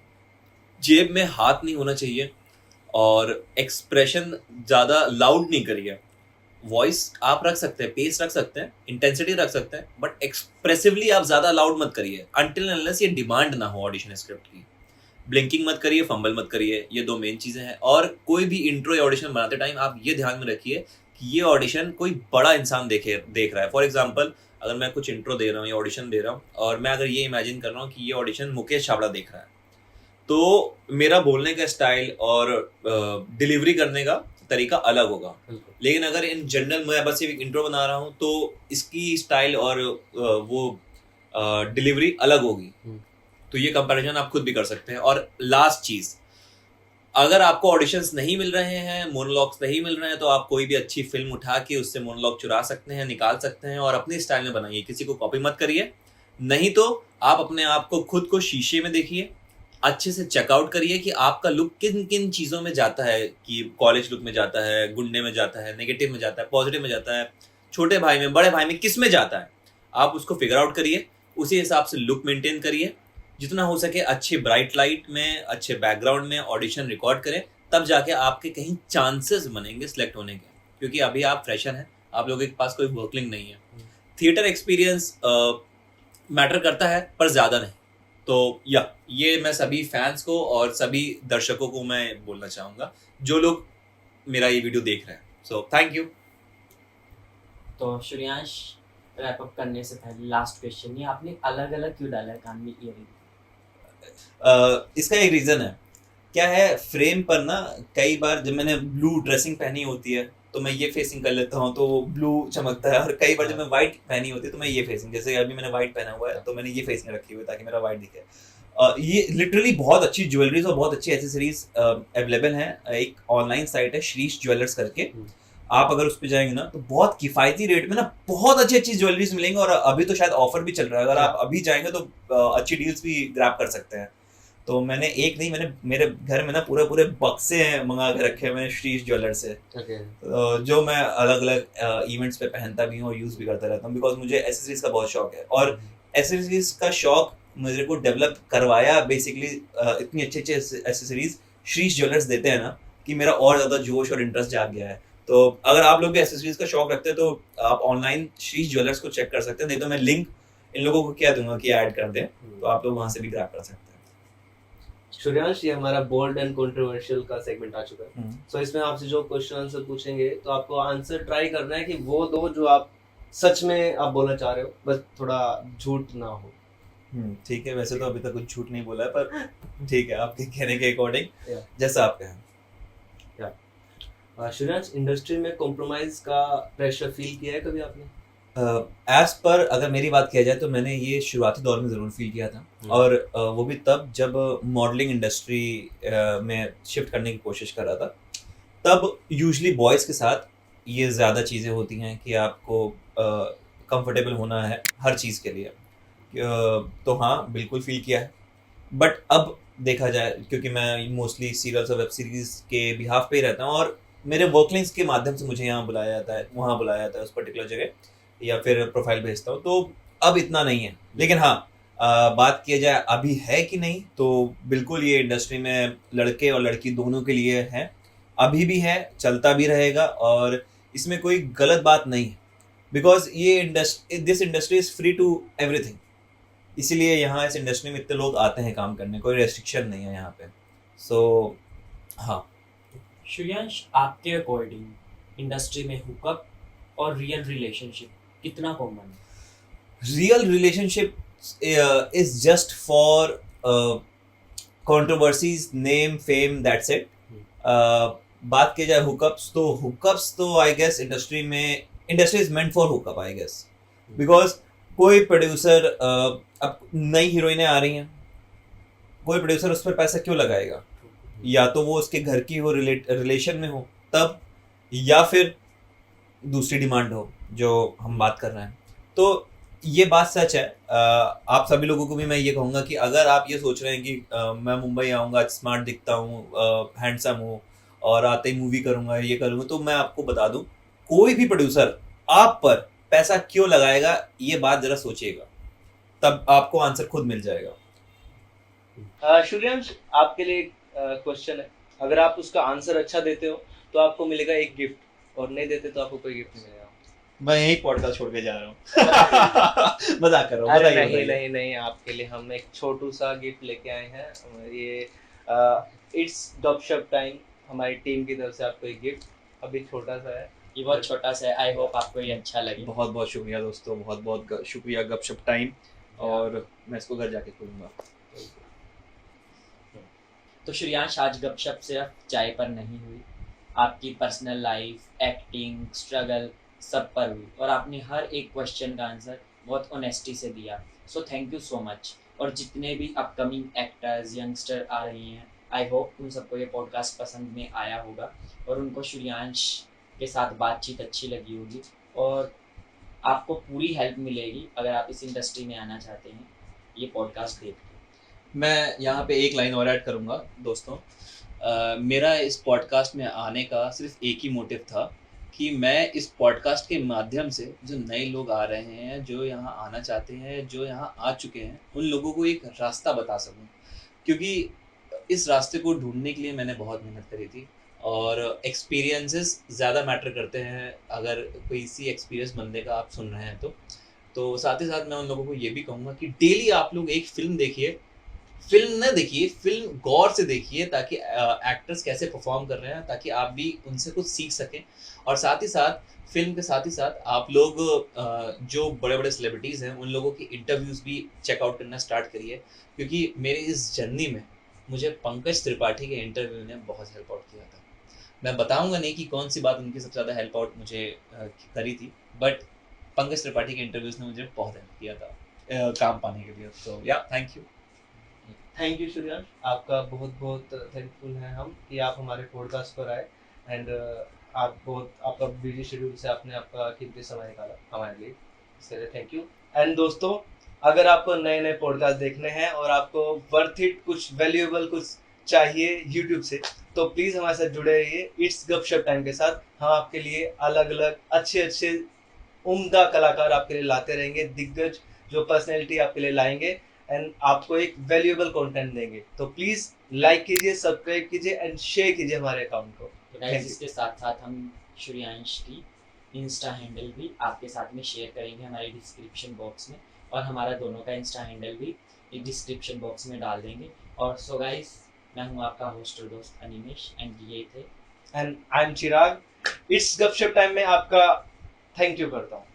जेब में हाथ नहीं होना चाहिए, और एक्सप्रेशन ज़्यादा लाउड नहीं करिए। वॉइस आप रख सकते हैं, पेस रख सकते हैं, इंटेंसिटी रख सकते हैं, बट एक्सप्रेसिवली आप ज़्यादा लाउड मत करिए अनटिल अनलेस ये डिमांड ना हो ऑडिशन स्क्रिप्ट की। ब्लिंकिंग मत करिए, फंबल मत करिए, ये 2 मेन चीज़ें हैं। और कोई भी इंट्रो या ऑडिशन बनाते टाइम आप ये ध्यान में रखिए कि ये ऑडिशन कोई बड़ा इंसान देख रहा है। फॉर एग्जाम्पल, अगर मैं कुछ इंट्रो दे रहा हूँ या ऑडिशन दे रहा हूँ और मैं अगर ये इमेजिन कर रहा हूँ कि ये ऑडिशन मुकेश छाबड़ा देख रहा है, तो मेरा बोलने का स्टाइल और डिलीवरी करने का तरीका अलग होगा। लेकिन अगर इन जनरल मैं बस एक इंट्रो बना रहा हूँ तो इसकी स्टाइल और वो डिलीवरी अलग होगी, तो ये कंपैरिजन आप खुद भी कर सकते हैं। और लास्ट चीज़, अगर आपको ऑडिशंस नहीं मिल रहे हैं, मोनोलॉग्स नहीं मिल रहे हैं, तो आप कोई भी अच्छी फिल्म उठा के उससे मोनोलॉग चुरा सकते हैं, निकाल सकते हैं और अपने स्टाइल में बनाइए, किसी को कॉपी मत करिए। नहीं तो आप अपने आप को खुद को शीशे में देखिए, अच्छे से चेकआउट करिए कि आपका लुक किन किन चीज़ों में जाता है, कि कॉलेज लुक में जाता है, गुंडे में जाता है, नेगेटिव में जाता है, पॉजिटिव में जाता है, छोटे भाई में, बड़े भाई में, किस में जाता है, आप उसको फिगर आउट करिए, उसी हिसाब से लुक मेंटेन करिए। जितना हो सके अच्छे ब्राइट लाइट में, अच्छे बैकग्राउंड में ऑडिशन रिकॉर्ड करें, तब जाके आपके कहीं चांसेस बनेंगे सिलेक्ट होने के, क्योंकि अभी आप फ्रेशर हैं, आप लोगों के पास कोई वर्कलिंग नहीं है। थिएटर एक्सपीरियंस मैटर करता है पर ज़्यादा नहीं। तो ये मैं सभी फैंस को और सभी दर्शकों को मैं बोलना चाहूँगा जो लोग मेरा ये वीडियो देख रहे हैं। So thank you.
तो सूर्यांश, रैप अप करने से पहले लास्ट क्वेश्चन, ये आपने अलग अलग क्यों डाला है कान में ईयरिंग?
इसका एक रीज़न है, क्या है, फ्रेम पर ना कई बार जब मैंने ब्लू ड्रेसिंग पहनी होती है तो मैं ये फेसिंग कर लेता हूँ तो ब्लू चमकता है, और कई बार जब मैं व्हाइट पहनी होती है तो मैं ये फेसिंग, जैसे अभी मैंने व्हाइट पहना हुआ है तो मैंने ये फेसिंग रखी हुई है ताकि मेरा व्हाइट दिखे। ये लिटरली बहुत अच्छी ज्वेलरीज और बहुत अच्छी एसेसरीज अवेलेबल हैं। एक ऑनलाइन साइट है श्रीश ज्वेलर्स करके, आप अगर उस पर जाएंगे ना तो बहुत किफ़ायती रेट में ना बहुत अच्छी अच्छी ज्वेलरीज मिलेंगी, और अभी तो शायद ऑफर भी चल रहा है, अगर आप अभी जाएंगे तो अच्छी डील्स भी ग्रैब कर सकते हैं। तो मैंने एक नहीं, मैंने मेरे घर में ना पूरे बक्से मंगा के रखे हैं मैंने श्रीश ज्वेलर से, जो मैं अलग अलग इवेंट्स पे पहनता भी हूँ और यूज़ भी करता रहता हूँ, बिकॉज मुझे एसेसरीज का बहुत शौक है। और एसेसरीज का शौक मुझे को डेवलप करवाया बेसिकली इतनी अच्छी अच्छी एसेसरीज श्रीश ज्वेलर्स देते हैं ना कि मेरा और ज़्यादा जोश और इंटरेस्ट जाग गया है। तो अगर आप लोग भी एसेसरीज का शौक रखते हैं तो आप ऑनलाइन श्रीश ज्वेलर्स को चेक कर सकते हैं, नहीं तो मैं लिंक इन लोगों को क्या दूंगा कि ऐड कर दें, तो आप लोग वहाँ से भी ग्रैब कर सकते हैं।
सूर्यांश, ये हमारा बोल्ड एंड कंट्रोवर्शियल का सेगमेंट आ चुका है। सो इसमें आपसे जो क्वेश्चन आंसर पूछेंगे तो आपको आंसर ट्राई करना है कि वो दो जो आप सच में आप बोलना चाह रहे हो, बस थोड़ा झूठ ना हो।
ठीक है, वैसे तो अभी तक कुछ झूठ नहीं बोला है, पर ठीक है, आपके कहने के अकॉर्डिंग
Yeah.
जैसा आप कहें।
श्रेयांश, इंडस्ट्री में कॉम्प्रोमाइज का प्रेशर फील किया है कभी आपने?
एज पर अगर मेरी बात किया जाए तो मैंने ये शुरुआती दौर में ज़रूर फील किया था, और वो भी तब जब मॉडलिंग इंडस्ट्री में शिफ्ट करने की कोशिश कर रहा था। तब यूजुअली बॉयज़ के साथ ये ज़्यादा चीज़ें होती हैं कि आपको कंफर्टेबल होना है हर चीज़ के लिए। तो हाँ, बिल्कुल फील किया है। बट अब देखा जाए, क्योंकि मैं मोस्टली सीरियल्स और वेब सीरीज़ के बिहाफ पे ही रहता हूँ, और मेरे वर्कलिंग्स के माध्यम से मुझे यहाँ बुलाया जाता है, वहाँ बुलाया जाता है उस पर्टिकुलर जगह, या फिर प्रोफाइल भेजता हूँ, तो अब इतना नहीं है। लेकिन हाँ, बात किया जाए अभी है कि नहीं, तो बिल्कुल ये इंडस्ट्री में लड़के और लड़की दोनों के लिए है, अभी भी है, चलता भी रहेगा, और इसमें कोई गलत बात नहीं है, बिकॉज ये this industry is free to everything. इसीलिए यहाँ इस इंडस्ट्री में इतने लोग आते हैं काम करने, कोई रेस्ट्रिक्शन नहीं है यहाँ पे। सो हाँ।
श्रेयांश, आपके अकॉर्डिंग इंडस्ट्री में हुकअप और रियल रिलेशनशिप कितना कॉमन है?
Real relationship is just for controversies, name, fame, that's it. बात की जाए हुकअप्स तो I guess industry is meant for hookup, I guess, because कोई प्रोड्यूसर, अब नई हीरोइनें आ रही हैं, कोई प्रोड्यूसर उस पर पैसा क्यों लगाएगा? या तो वो उसके घर की हो, रिलेशन में हो तब, या फिर दूसरी डिमांड हो जो हम बात कर रहे हैं। तो ये बात सच है। आप सभी लोगों को भी मैं ये कहूँगा कि अगर आप ये सोच रहे हैं कि मैं मुंबई आऊँगा, स्मार्ट दिखता हूँ, हैंडसम हूँ, और आते ही मूवी करूँगा, ये करूँगा, तो मैं आपको बता दूँ, कोई भी प्रोड्यूसर आप पर पैसा क्यों लगाएगा, ये बात जरा सोचिएगा, तब आपको आंसर खुद मिल जाएगा।
श्रेयांश, आपके लिए क्वेश्चन है, अगर आप उसका आंसर अच्छा देते हो तो आपको मिलेगा एक गिफ्ट, और नहीं देते तो आपको कोई गिफ्ट नहीं मिलेगा।
मैं यही पॉडकास्ट छोड़ के जा रहा हूँ। मजाक कर रहा हूँ।
अरे
बताइए,
नहीं
बताइए।
नहीं नहीं, आपके लिए हम एक छोटू सा गिफ्ट लेके आए हैं। ये इट्स गपशप टाइम, हमारी टीम की तरफ से आपको एक गिफ्ट, अभी छोटा सा है,
ये बहुत छोटा सा है, आई होप आपको ये अच्छा लगे।
बहुत बहुत शुक्रिया दोस्तों, बहुत बहुत शुक्रिया गपशप टाइम, और मैं इसको घर जाके खोलूंगा।
तो श्रेयांश, आज गपशप सिर्फ चाय पर नहीं हुई, आपकी पर्सनल लाइफ, एक्टिंग, स्ट्रगल सब पर हुई, और आपने हर एक क्वेश्चन का आंसर बहुत ऑनेस्टी से दिया। So thank you so much. और जितने भी अपकमिंग एक्टर्स, यंगस्टर आ रही हैं, आई होप उन सबको ये पॉडकास्ट पसंद में आया होगा, और उनको श्रेयांश के साथ बातचीत अच्छी लगी होगी, और आपको पूरी हेल्प मिलेगी अगर आप इस इंडस्ट्री में आना चाहते हैं ये पॉडकास्ट देख के।
मैं यहाँ पे एक लाइन और ऐड करूँगा दोस्तों। मेरा इस पॉडकास्ट में आने का सिर्फ एक ही मोटिव था कि मैं इस पॉडकास्ट के माध्यम से जो नए लोग आ रहे हैं, जो यहाँ आना चाहते हैं, जो यहाँ आ चुके हैं, उन लोगों को एक रास्ता बता सकूँ, क्योंकि इस रास्ते को ढूंढने के लिए मैंने बहुत मेहनत करी थी, और एक्सपीरियंसेस ज़्यादा मैटर करते हैं अगर कोई इसी एक्सपीरियंस बंदे का आप सुन रहे हैं तो साथ ही साथ मैं उन लोगों को ये भी कहूँगा कि डेली आप लोग एक फ़िल्म देखिए, फिल्म न देखिए, फिल्म गौर से देखिए, ताकि एक्टर्स कैसे परफॉर्म कर रहे हैं, ताकि आप भी उनसे कुछ सीख सकें। और साथ ही साथ फिल्म के साथ ही साथ आप लोग जो बड़े बड़े सेलिब्रिटीज़ हैं, उन लोगों की इंटरव्यूज़ भी चेकआउट करना स्टार्ट करिए, क्योंकि मेरे इस जर्नी में मुझे पंकज त्रिपाठी के इंटरव्यू ने बहुत हेल्प आउट किया था। मैं बताऊंगा नहीं कि कौन सी बात उनकी सबसे ज़्यादा हेल्प आउट मुझे करी थी, बट पंकज त्रिपाठी के इंटरव्यूज़ ने मुझे बहुत हेल्प किया था काम पाने के लिए। तो या thank you.
Thank you Shreyansh, आपका बहुत बहुत थैंकफुल हैं हम कि आप हमारे पॉडकास्ट पर आए, एंड आपका बिजी शेड्यूल से आपने आपका कीमती समय निकाला हमारे लिए, इसके लिए थैंक यू। एंड दोस्तों, अगर आपको नए नए पॉडकास्ट देखने हैं और आपको वर्थ इट, कुछ वैल्यूएबल कुछ चाहिए यूट्यूब से, तो प्लीज़ हमारे साथ जुड़े रहिए इट्स गपशप टाइम के साथ। हम आपके लिए अलग अलग अच्छे उम्दा कलाकार आपके लिए लाते रहेंगे, दिग्गज जो पर्सनैलिटी आपके लिए लाएंगे, एंड आपको एक वैल्यूएबल कंटेंट देंगे। तो प्लीज़ लाइक कीजिए, सब्सक्राइब कीजिए एंड शेयर कीजिए हमारे अकाउंट को।
तो गाइस, इसके साथ साथ हम श्रेयांश की इंस्टा हैंडल भी आपके साथ में शेयर करेंगे हमारे डिस्क्रिप्शन बॉक्स में, और हमारा दोनों का इंस्टा हैंडल भी डिस्क्रिप्शन बॉक्स में डाल देंगे। और सो गाइस, मैं हूँ आपका होस्ट और दोस्त अनिमेश, एंड ये थे
and I am Chirag. It's गपशप टाइम में आपका थैंक यू करता हूँ।